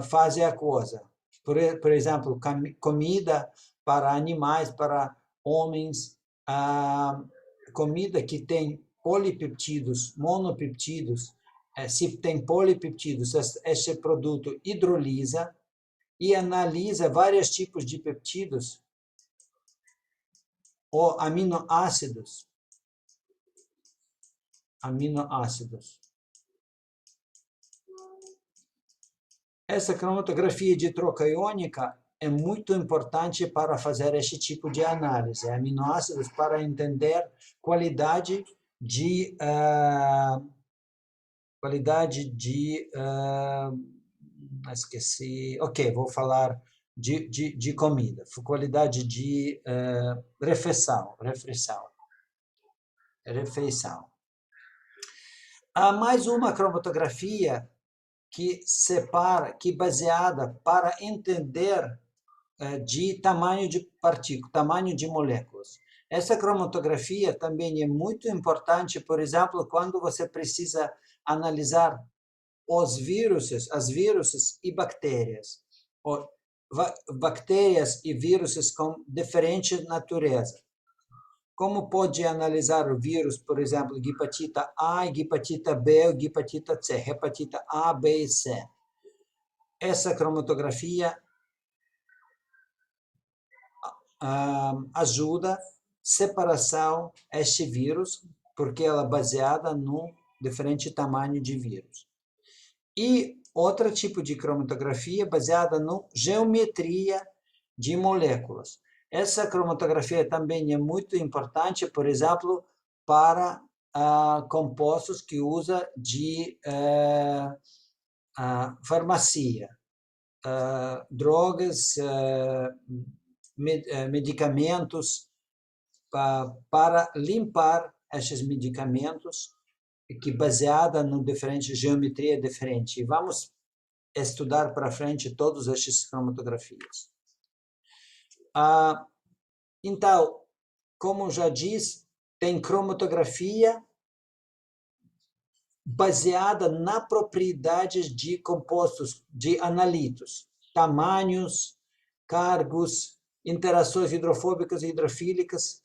fase aquosa. Por exemplo, comida para animais, para homens, comida que tem polipeptídeos, monopeptídeos. Se tem polipeptídeos, esse produto hidrolisa e analisa vários tipos de peptídeos ou aminoácidos. Essa cromatografia de troca iônica é muito importante para fazer esse tipo de análise, aminoácidos, para entender qualidade de esqueci, ok, vou falar de comida, qualidade de refeição. Há mais uma cromatografia que separa, que é baseada para entender de tamanho de partículas, tamanho de moléculas. Essa cromatografia também é muito importante, por exemplo, quando você precisa analisar os vírus, as vírus e bactérias. Bactérias e vírus com diferente natureza. Como pode analisar o vírus, por exemplo, hepatite A, hepatite B, hepatite C, hepatite A, B e C? Essa cromatografia ajuda a separação deste vírus, porque ela é baseada no diferente tamanho de vírus. E outro tipo de cromatografia baseada na geometria de moléculas. Essa cromatografia também é muito importante, por exemplo, para compostos que usa de farmácia, drogas, medicamentos, para limpar esses medicamentos, que baseada em diferente geometria diferente. E vamos estudar para frente todas essas cromatografias. Então, como já disse, tem cromatografia baseada na propriedades de compostos, de analitos, tamanhos, cargos, interações hidrofóbicas e hidrofílicas,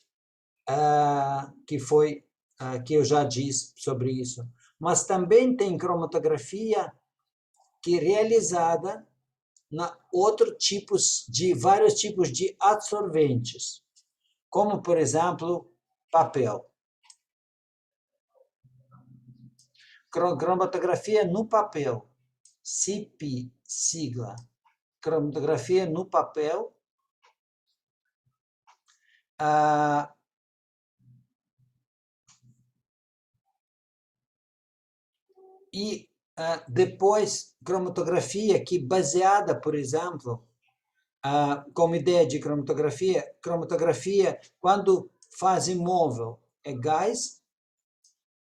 que eu já disse sobre isso. Mas também tem cromatografia que é realizada na vários tipos de absorventes, como, por exemplo, papel. Cromatografia no papel, CP, sigla. Cromatografia no papel. E depois, cromatografia que baseada, por exemplo, como ideia de cromatografia, quando fase móvel é gás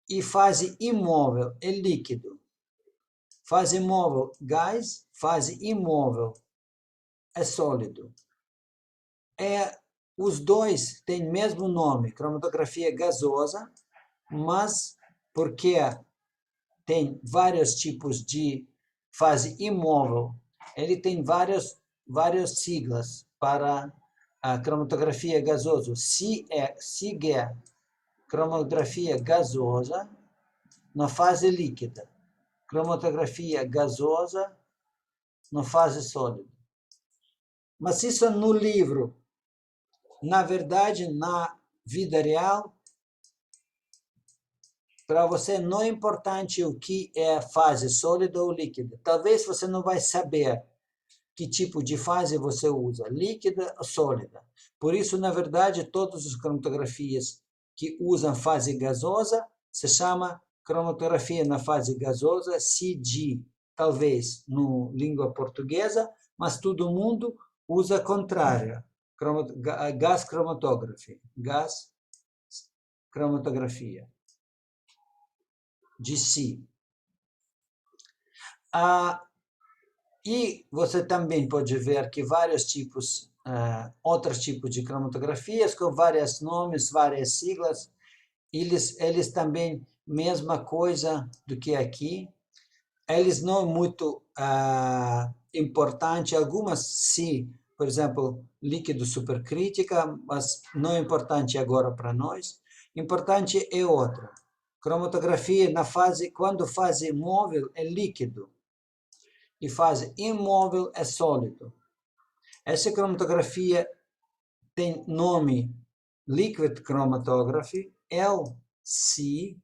e fase imóvel é líquido. Fase móvel, gás, fase imóvel, é sólido. Os dois têm o mesmo nome, cromatografia gasosa, mas porque tem vários tipos de fase imóvel, ele tem várias siglas para a cromatografia gasosa. SIG é cromatografia gasosa na fase líquida, cromatografia gasosa na fase sólida. Mas isso no livro. Na verdade, na vida real, para você não é importante o que é fase sólida ou líquida. Talvez você não vai saber que tipo de fase você usa, líquida ou sólida. Por isso, na verdade, todas as cromatografias que usam fase gasosa se chama cromatografia na fase gasosa, CG, talvez no língua portuguesa, mas todo mundo usa contrário. Gas chromatography, gas cromatografia, GC. E você também pode ver que vários tipos, outros tipos de cromatografias com vários nomes, várias siglas, eles também, mesma coisa do que aqui, eles não muito importante, algumas sim, por exemplo, líquido supercrítica, mas não é importante agora para nós. Importante é outra. Cromatografia na fase, quando fase móvel é líquido e fase imóvel é sólido. Essa cromatografia tem nome Liquid Chromatography, LC,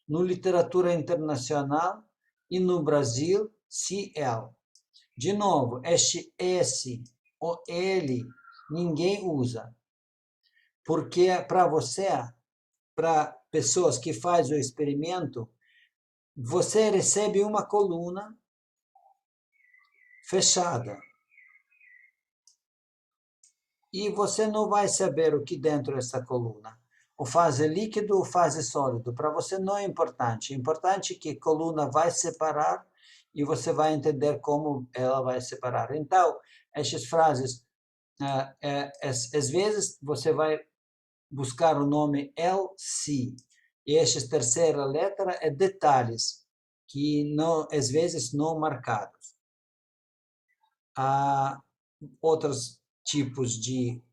na literatura internacional e no Brasil, CL. De novo, este S ou L ninguém usa, porque para você, para pessoas que fazem o experimento, você recebe uma coluna fechada e você não vai saber o que dentro dessa coluna. O fase líquido ou fase sólido, para você não é importante. É importante que a coluna vai separar e você vai entender como ela vai separar. Então, essas frases, às vezes você vai buscar o nome LC, e essa terceira letra é detalhes, que não, às vezes não marcados. Há outros tipos de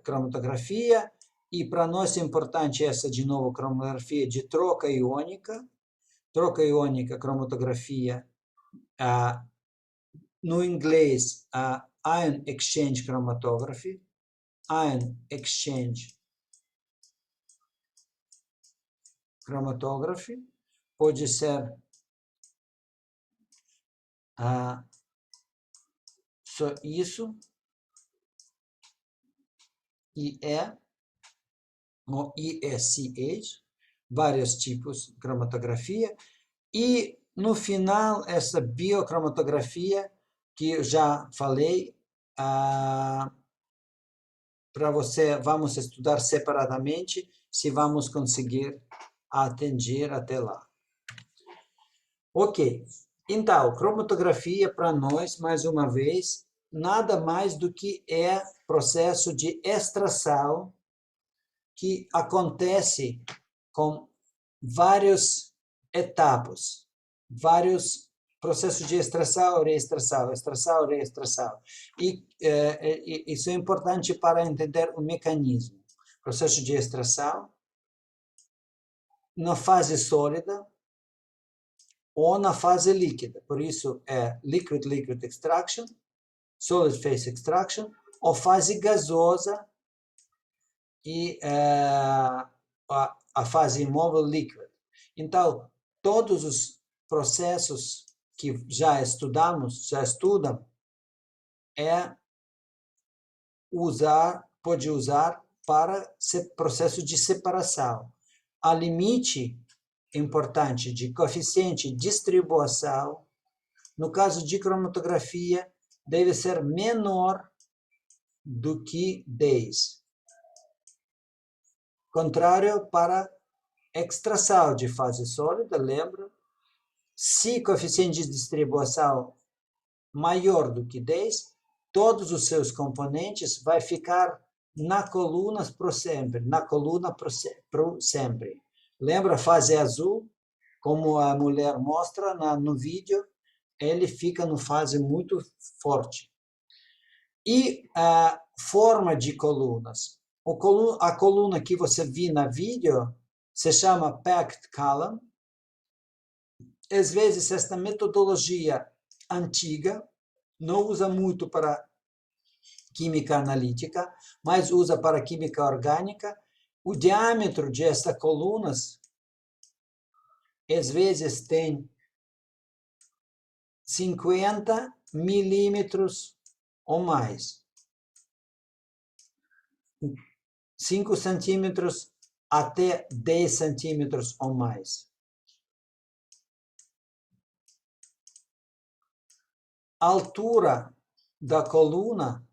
cromatografia, e para nós é importante essa, de novo, cromatografia de troca iônica. Troca iônica, cromatografia, no inglês, Ion Exchange Chromatography, Ion Exchange Chromatography, pode ser só isso, IE, ou ISCH, vários tipos de cromatografia, e no final essa biocromatografia que eu já falei, para você, vamos estudar separadamente, se vamos conseguir atender até lá. Ok, então, cromatografia para nós, mais uma vez, nada mais do que é processo de extração que acontece com várias etapas, vários processos de extração, reextração, extração, reextração. E isso é importante para entender o mecanismo. Processo de extração na fase sólida ou na fase líquida. Por isso, é liquid-liquid extraction, solid phase extraction, ou fase gasosa e a fase imóvel líquida. Então, todos os processos que já estudam, pode usar para processo de separação. A limite importante de coeficiente de distribuição, no caso de cromatografia, deve ser menor do que 10. Contrário para extração de fase sólida, lembra? Se coeficiente de distribuição maior do que 10, todos os seus componentes vai ficar na coluna para sempre, na coluna para sempre. Lembra a fase azul? Como a mulher mostra no vídeo, ele fica numa fase muito forte. E a forma de colunas. A coluna que você viu no vídeo se chama packed column. Às vezes, esta metodologia antiga não usa muito para química analítica, mas usa para química orgânica. O diâmetro de estas colunas, às vezes, tem 50 milímetros ou mais. 5 centímetros até 10 centímetros ou mais. A altura da coluna,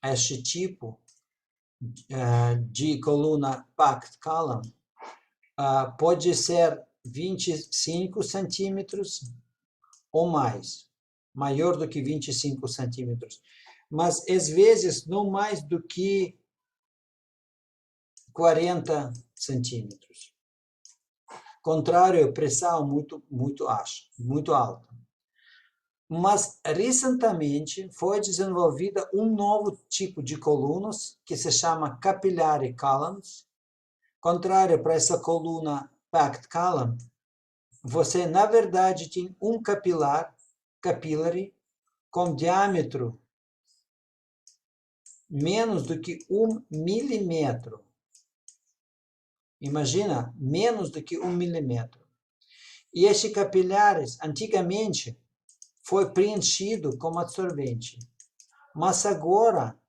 este tipo de coluna packed column, pode ser 25 centímetros ou mais, maior do que 25 centímetros. Mas, às vezes, não mais do que 40 centímetros. Contrário, pressão muito alta. Mas, recentemente, foi desenvolvida um novo tipo de colunas que se chama capillary columns. Contrário para essa coluna packed column, você, na verdade, tem um capillary, com diâmetro menos do que 1 milímetro. Imagina, menos do que 1 milímetro. E estes capilares, antigamente, foi preenchido com absorvente. Mas agora,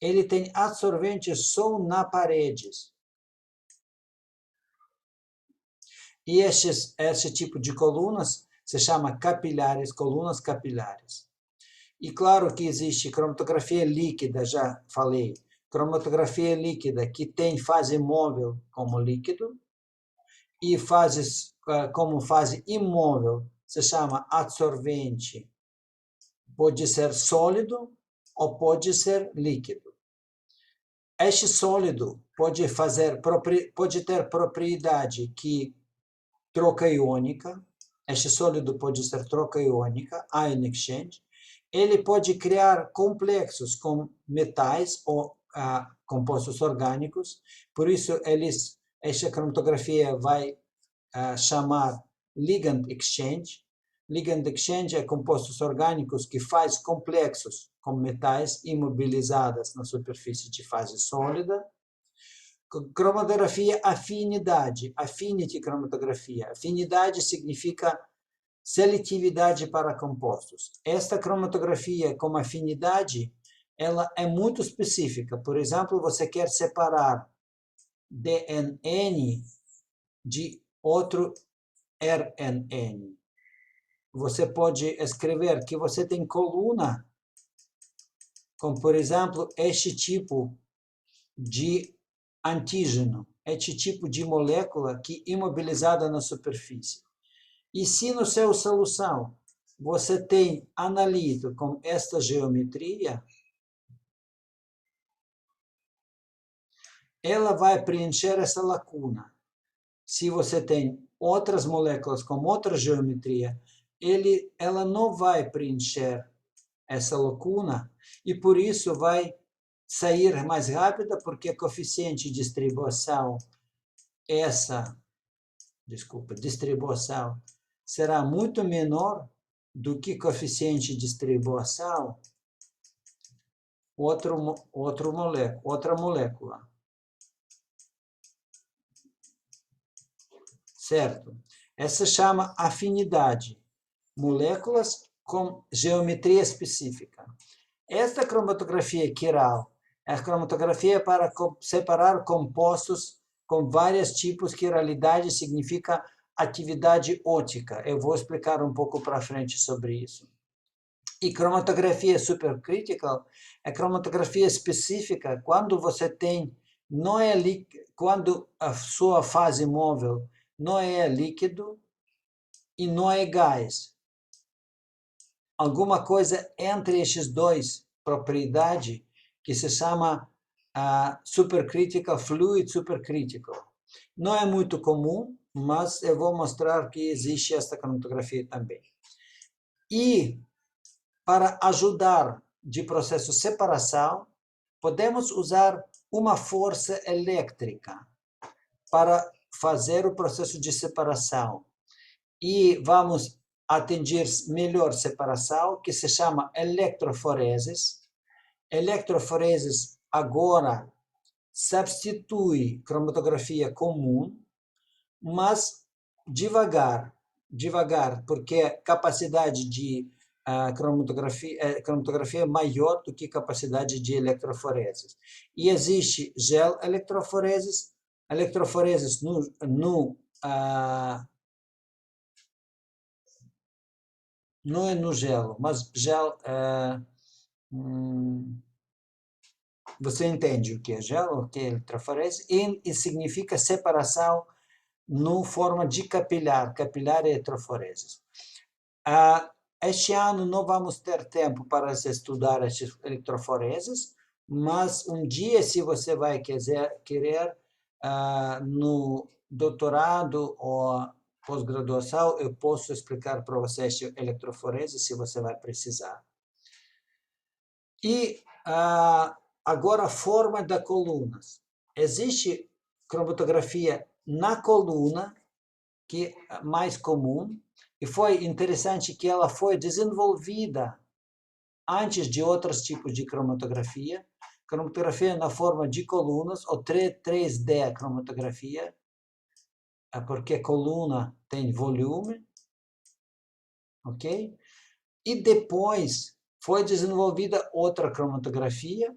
ele tem absorvente só nas paredes. E esse tipo de colunas se chama capilares, colunas capilares. E claro que existe cromatografia líquida, já falei. Cromatografia líquida que tem fase móvel como líquido e fases como fase imóvel se chama adsorvente. Pode ser sólido ou pode ser líquido. Este sólido pode ter propriedade que troca iônica. Este sólido pode ser troca iônica, ion exchange. Ele pode criar complexos com metais ou compostos orgânicos. Por isso, esta cromatografia vai chamar ligand exchange. Ligand exchange é compostos orgânicos que faz complexos com metais imobilizados na superfície de fase sólida. Cromatografia afinidade, affinity cromatografia. Afinidade significa seletividade para compostos. Esta cromatografia com afinidade, ela é muito específica. Por exemplo, você quer separar DNN de outro RNN. Você pode escrever que você tem coluna com, por exemplo, este tipo de antígeno, este tipo de molécula que é imobilizada na superfície. E se no seu solução você tem analito com esta geometria, ela vai preencher essa lacuna. Se você tem outras moléculas com outra geometria, ela não vai preencher essa lacuna e por isso vai sair mais rápida, porque o coeficiente de distribuição, distribuição será muito menor do que coeficiente de distribuição outra molécula. Certo? Essa chama afinidade. Moléculas com geometria específica. Esta cromatografia quiral é a cromatografia para separar compostos com vários tipos, quiralidade significa atividade óptica. Eu vou explicar um pouco para frente sobre isso. E cromatografia supercritical é cromatografia específica quando você tem, quando a sua fase móvel não é líquido e não é gás. Alguma coisa entre esses dois propriedade que se chama supercritical fluid supercritical. Não é muito comum, mas eu vou mostrar que existe esta cromatografia também. E para ajudar de processo de separação, podemos usar uma força elétrica para fazer o processo de separação. E vamos atingir melhor separação, que se chama eletroforeses. Eletroforeses agora substitui cromatografia comum, mas devagar, porque a capacidade de cromatografia é maior do que a capacidade de eletroforeses. E existe gel eletroforeses não é no gelo, mas gel, você entende o que é gelo, o que é eletroforese, e significa separação no forma de capilar e eletroforeses. Este ano não vamos ter tempo para estudar esses eletroforeses, mas um dia, se você vai querer no doutorado ou pós-graduação, eu posso explicar para você esse eletroforese, se você vai precisar. E agora a forma das colunas. Existe cromatografia na coluna, que é mais comum, e foi interessante que ela foi desenvolvida antes de outros tipos de cromatografia. Cromatografia na forma de colunas, ou 3D cromatografia, porque coluna tem volume, ok? E depois foi desenvolvida outra cromatografia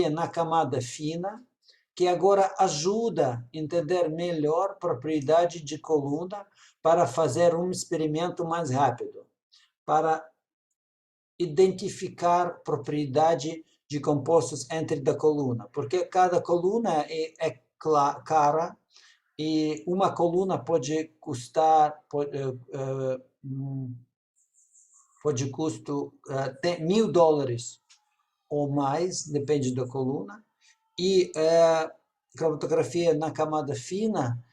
na camada fina, que agora ajuda a entender melhor a propriedade de coluna para fazer um experimento mais rápido, para identificar propriedade de compostos entre da coluna, porque cada coluna é cara, e uma coluna pode custar, pode custo $1.000 ou mais, depende da coluna, e cromatografia na camada fina,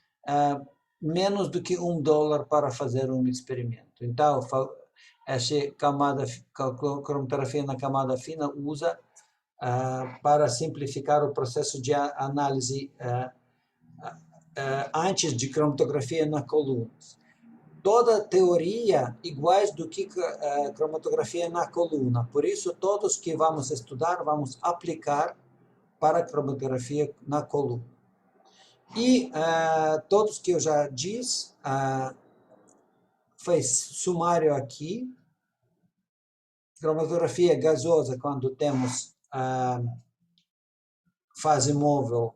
menos do que $1 para fazer um experimento. Então, essa cromatografia na camada fina usa para simplificar o processo de análise antes de cromatografia na coluna. Toda teoria iguais do que cromatografia na coluna. Por isso, todos que vamos estudar, vamos aplicar para cromatografia na coluna. E todos que eu já disse, fez sumário aqui. Cromatografia gasosa, quando temos fase móvel,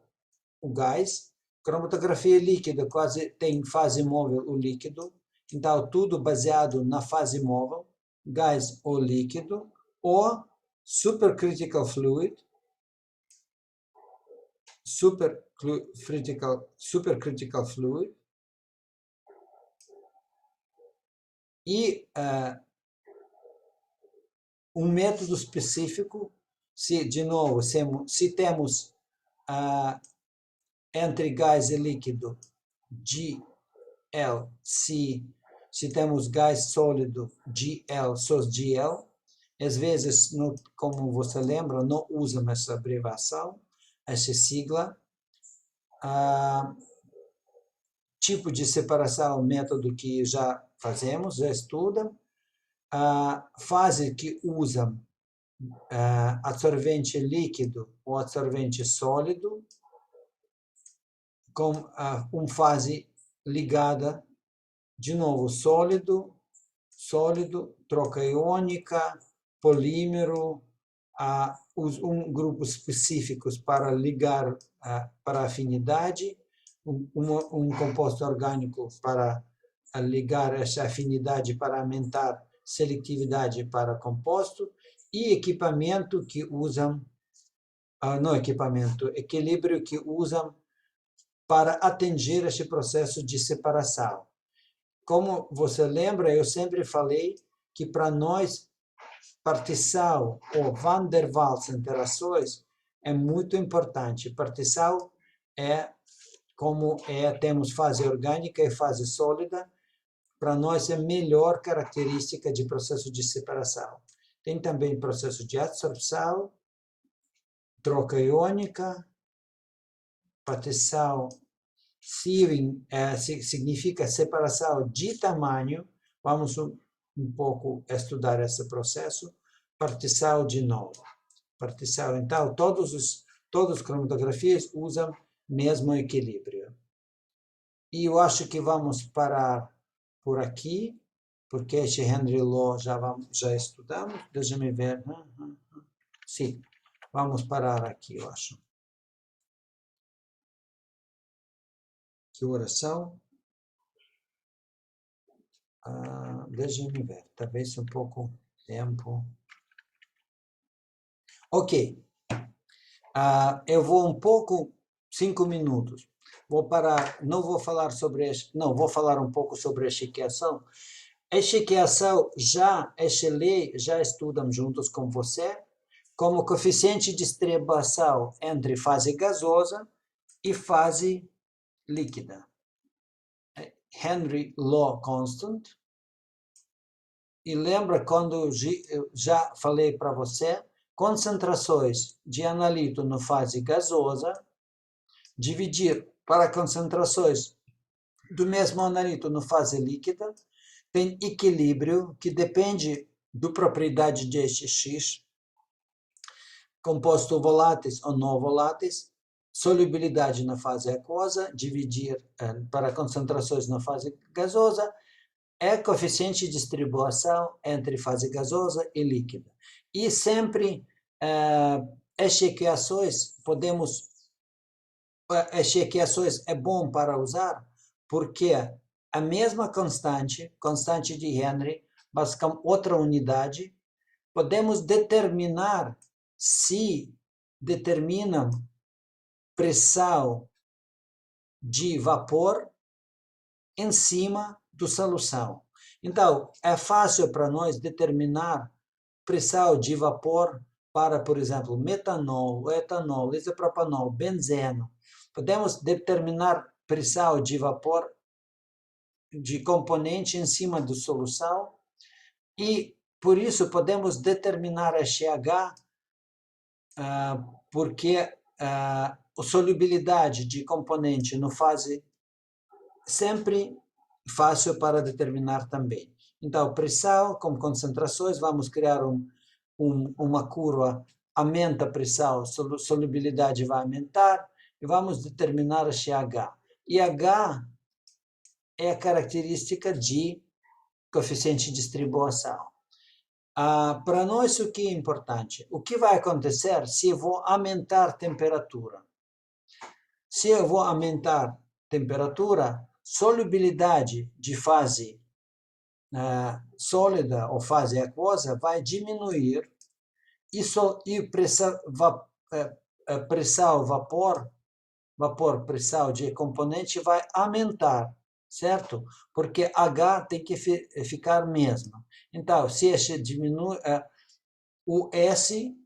o gás. Cromatografia líquida, quase tem fase móvel, o líquido. Então, tudo baseado na fase móvel, gás ou líquido, ou supercritical fluid, supercritical fluid, e um método específico, de novo, se temos entre gás e líquido GL, se temos gás sólido, GL, só GL. Às vezes, como você lembra, não usam essa abreviação, essa sigla. Tipo de separação, método que já fazemos, já estuda. Fase que usam absorvente líquido ou absorvente sólido, com uma fase ligada, de novo, sólido, troca iônica, polímero, grupos específicos para ligar para afinidade, um composto orgânico para ligar essa afinidade para aumentar seletividade para composto, e equipamento que usam, equilíbrio que usam para atingir esse processo de separação. Como você lembra, eu sempre falei que para nós partição ou van der Waals interações é muito importante. Partição é como temos fase orgânica e fase sólida, para nós é a melhor característica de processo de separação. Tem também processo de adsorção, troca iônica, partição. Searing significa separação de tamanho. Vamos um pouco estudar esse processo. Partição de novo. Partição. Então, todas as cromatografias usam mesmo equilíbrio. E eu acho que vamos parar por aqui, porque este Henry Law já estudamos. Deixa-me ver. Sim, vamos parar aqui, eu acho. Que horas são? Deixa-me ver, talvez um pouco tempo. Ok. Eu vou um pouco, 5 minutos. Vou parar, não vou falar sobre não, vou falar um pouco sobre a echequeação. A echequeação, essa lei, já estudamos juntos com você, como coeficiente de distribuição entre fase gasosa e fase líquida. Henry Law Constant. E lembra quando eu já falei para você, concentrações de analito na fase gasosa, dividir para concentrações do mesmo analito na fase líquida, tem equilíbrio que depende da propriedade de X, composto voláteis ou não voláteis, solubilidade na fase aquosa, dividir para concentrações na fase gasosa, é coeficiente de distribuição entre fase gasosa e líquida. E sempre as equações é bom para usar, porque a mesma constante de Henry, mas com outra unidade, podemos determinar se determinam pressão de vapor em cima da solução. Então, é fácil para nós determinar pressão de vapor para, por exemplo, metanol, etanol, isopropanol, benzeno. Podemos determinar pressão de vapor de componente em cima da solução e, por isso, podemos determinar a pH porque a solubilidade de componente no fase sempre fácil para determinar também. Então, pressão com concentrações, vamos criar uma curva, aumenta a pressão, solubilidade vai aumentar, e vamos determinar a pH. E H é a característica de coeficiente de distribuição. Para nós, o que é importante? O que vai acontecer se eu vou aumentar a temperatura? Se eu vou aumentar a temperatura, solubilidade de fase sólida ou fase aquosa vai diminuir e pressão pressão de componente vai aumentar, certo? Porque H tem que ficar mesmo. Então, se esse diminui, o S,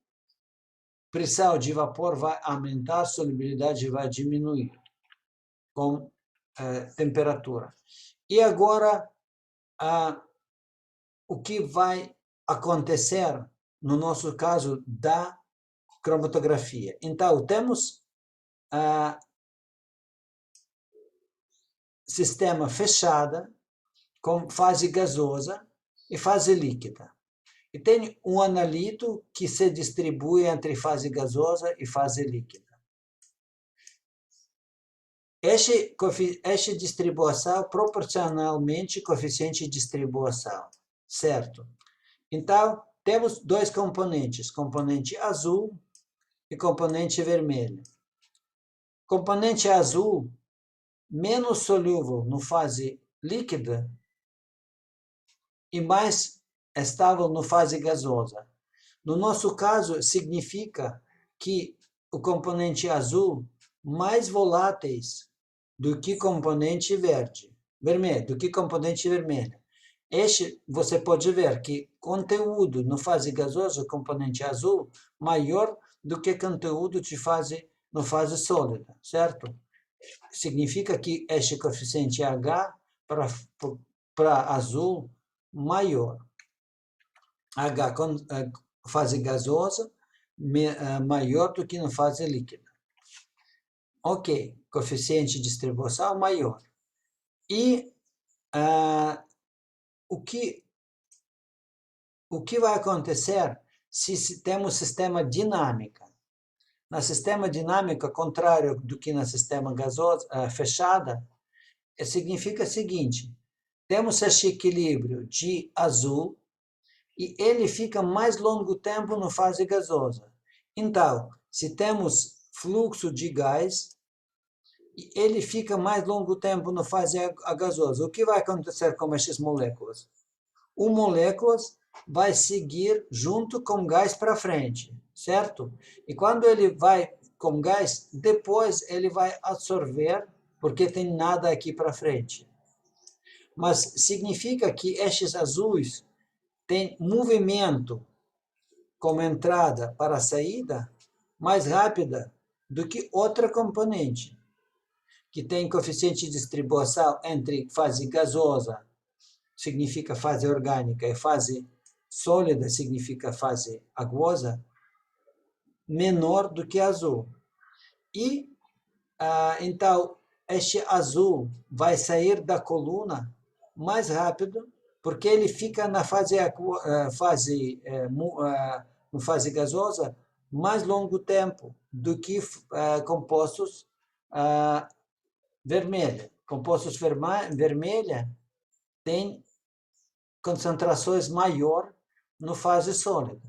pressão de vapor vai aumentar, solubilidade vai diminuir com temperatura. E agora, o que vai acontecer no nosso caso da cromatografia? Então, temos sistema fechada com fase gasosa e fase líquida. E tem um analito que se distribui entre fase gasosa e fase líquida. Essa distribuição proporcionalmente coeficiente de distribuição, certo? Então, temos dois componentes, componente azul e componente vermelho. Componente azul, menos solúvel no fase líquida e mais estável no fase gasosa. No nosso caso, significa que o componente azul mais voláteis do que componente vermelho, do que componente vermelho. Você pode ver que conteúdo no fase gasosa, componente azul, maior do que conteúdo no fase sólida, certo? Significa que este coeficiente H para azul maior. H com fase gasosa maior do que na fase líquida. Ok, coeficiente de distribuição maior. E o que vai acontecer se temos sistema dinâmico? No sistema dinâmico, contrário do que no sistema gasoso fechada, significa o seguinte: temos este equilíbrio de azul e ele fica mais longo tempo na fase gasosa. Então, se temos fluxo de gás, ele fica mais longo tempo na fase gasosa. O que vai acontecer com essas moléculas? As moléculas vai seguir junto com o gás para frente, certo? E quando ele vai com gás, depois ele vai absorver, porque tem nada aqui para frente. Mas significa que estes azuis têm movimento como entrada para saída mais rápida do que outra componente, que tem coeficiente de distribuição entre fase gasosa, significa fase orgânica, e fase sólida, significa fase aquosa, menor do que azul. E, então, este azul vai sair da coluna mais rápido, porque ele fica na fase gasosa mais longo tempo do que compostos vermelhos. Compostos vermelhos têm concentrações maior no fase sólida.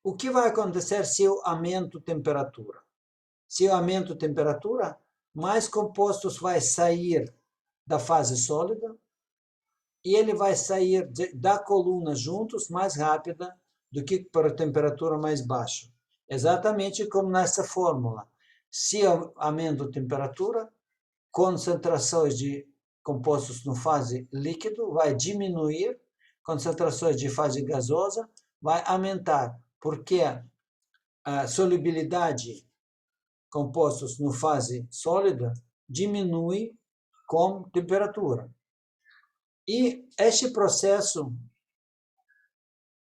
O que vai acontecer se eu aumento a temperatura? Se eu aumento a temperatura, mais compostos vai sair da fase sólida e ele vai sair da coluna juntos mais rápida do que para temperatura mais baixa. Exatamente como nessa fórmula. Se eu aumento a temperatura, concentrações de compostos no fase líquido vai diminuir, concentrações de fase gasosa vai aumentar, porque a solubilidade compostos no fase sólida diminui com temperatura. E este processo,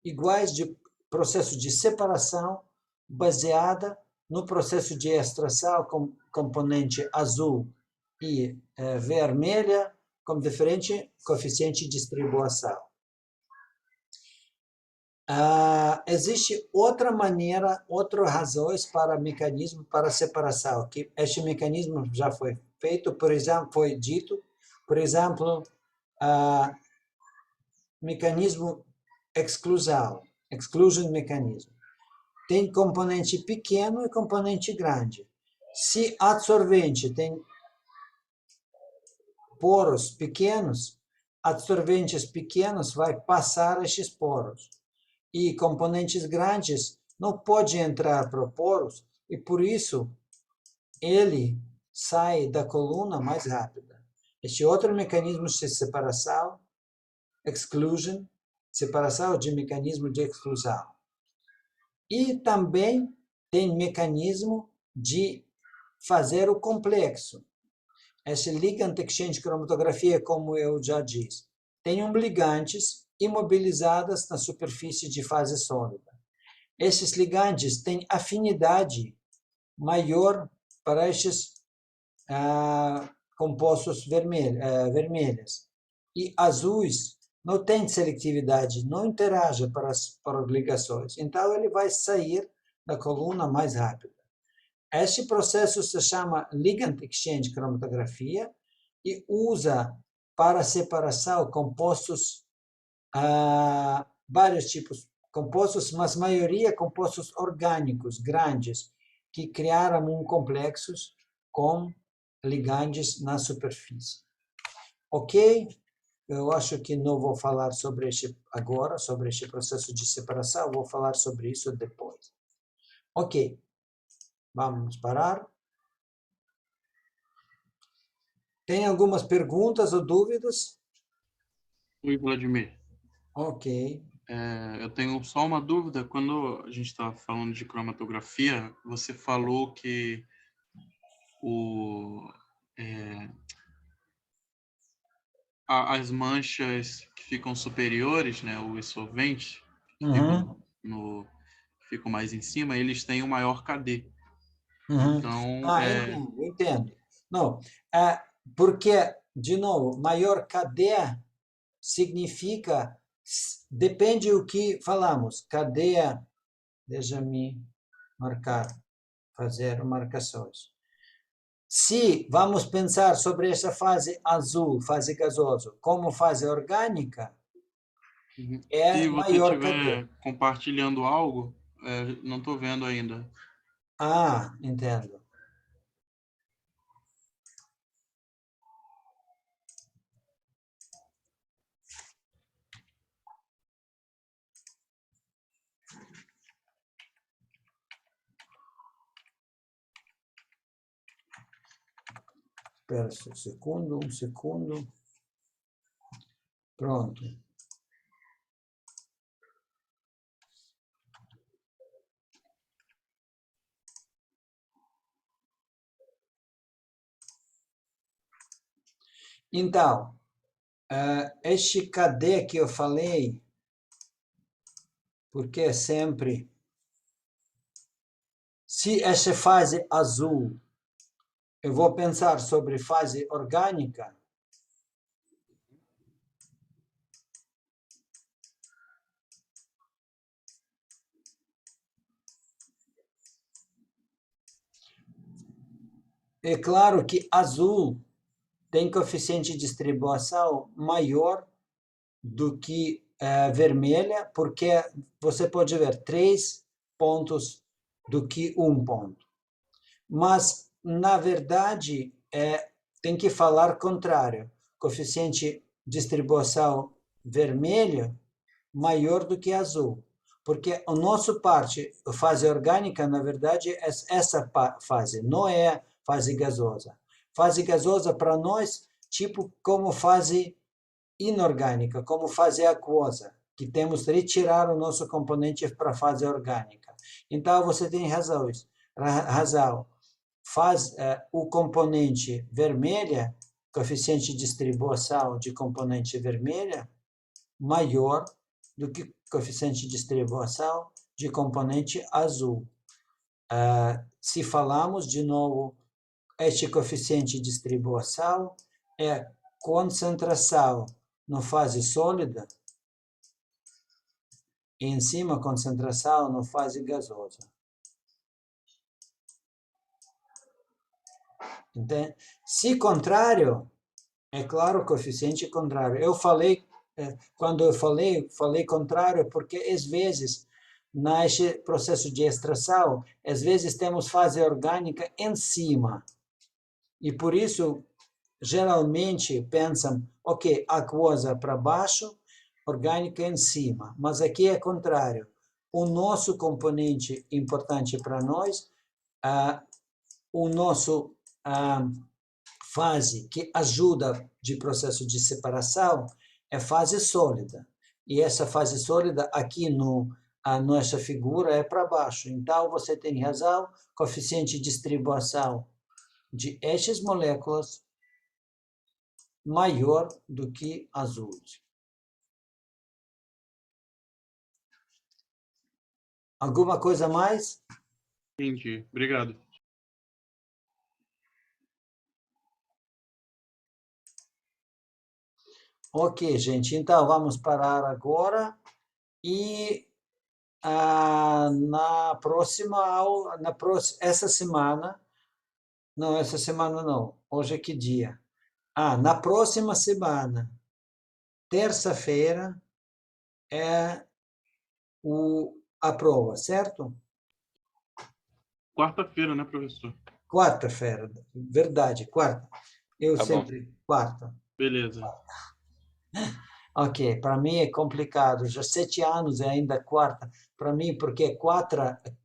iguais de processo de separação, baseada no processo de extração com componente azul e vermelha, com diferente coeficiente de distribuição. Existe outra maneira, outras razões para mecanismo para separação, que este mecanismo já foi feito, por exemplo, foi dito, por exemplo, mecanismo exclusion mecanismo. Tem componente pequeno e componente grande. Se absorvente tem poros pequenos, absorventes pequenos vai passar esses poros. E componentes grandes não podem entrar para poros, e por isso ele sai da coluna mais rápida. Este outro mecanismo de separação, exclusion, separação de mecanismo de exclusão. E também tem mecanismo de fazer o complexo. Esse ligand exchange cromatografia, como eu já disse, tem ligantes imobilizadas na superfície de fase sólida. Esses ligantes têm afinidade maior para esses compostos vermelhos. E azuis não têm seletividade, não interagem para as ligações. Então, ele vai sair da coluna mais rápido. Este processo se chama ligand exchange cromatografia e usa para separação compostos, vários tipos de compostos, mas a maioria compostos orgânicos grandes, que criaram complexos com ligandes na superfície. Ok? Eu acho que não vou falar sobre este agora, sobre este processo de separação, vou falar sobre isso depois. Ok. Vamos parar. Tem algumas perguntas ou dúvidas? Oi, Vladimir. Ok. Eu tenho só uma dúvida. Quando a gente estava falando de cromatografia, você falou que as manchas que ficam superiores, né, os solventes, que Uhum, ficam mais em cima, eles têm um maior KD. uhum. Então, Entendo. Não, porque, de novo, maior cadeia significa, depende do que falamos. Cadeia, deixa-me marcar, fazer marcações. Se vamos pensar sobre essa fase azul, fase gasosa, como fase orgânica, é se você maior cadeia. estiver compartilhando algo, não estou vendo ainda. Entendo. Espera um segundo. Pronto. Então, este KD que eu falei, porque é sempre, se essa fase azul, eu vou pensar sobre fase orgânica, é claro que azul tem coeficiente de distribuição maior do que vermelha, porque você pode ver 3 pontos do que 1 ponto. Mas, na verdade, tem que falar contrário. Coeficiente de distribuição vermelho maior do que azul. Porque a nossa parte, a fase orgânica, na verdade, é essa fase, não é fase gasosa. Fase gasosa, para nós, tipo como fase inorgânica, como fase aquosa, que temos que retirar o nosso componente para a fase orgânica. Então, você tem razão. Faz o componente vermelha, coeficiente de distribuição de componente vermelha, maior do que coeficiente de distribuição de componente azul. Se falamos, de novo, este coeficiente de distribuição é concentração na fase sólida, e em cima concentração na fase gasosa. Entende? Se contrário, é claro, coeficiente contrário. Eu falei, quando eu falei contrário, porque às vezes, nesse processo de extração, às vezes temos fase orgânica em cima. E por isso, geralmente pensam, ok, aquosa para baixo, orgânica em cima. Mas aqui é contrário. O nosso componente importante para nós, o nosso fase que ajuda de processo de separação é fase sólida. E essa fase sólida aqui a nossa figura é para baixo. Então, você tem razão, coeficiente de distribuição de estas moléculas maior do que azuis. Alguma coisa mais? Entendi. Obrigado. Ok, gente. Então, vamos parar agora e na próxima aula, essa semana não. Hoje é que dia? Na próxima semana, terça-feira, é a prova, certo? Quarta-feira, né, professor? Quarta-feira, verdade, quarta. Eu Tá bom. sempre, quarta. Beleza. Ok, para mim é complicado, já 7 anos é ainda quarta, para mim, porque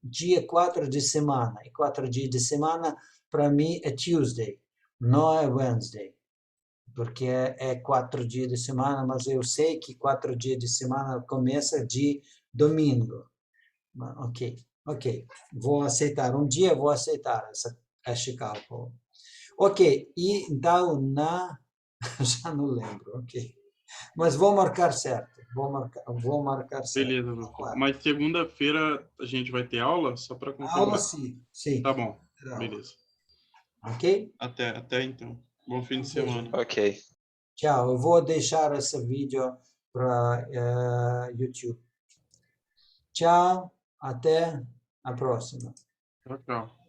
dia 4 de semana, e 4 dias de semana, para mim é Tuesday, não é Wednesday. porque é 4 dias de semana, mas eu sei que 4 dias de semana começa de domingo. Ok, vou aceitar. Um dia vou aceitar este cálculo. Ok, e então já não lembro, ok. Mas vou marcar certo, vou marcar certo. Beleza, professor. Mas segunda-feira a gente vai ter aula, só para Aula, confirmar. sim. Tá bom, Aula. beleza. Ok? Até então. Bom fim de Até já. semana. Ok. Tchau, eu vou deixar esse vídeo para YouTube. Tchau, até a próxima. Tchau, tchau.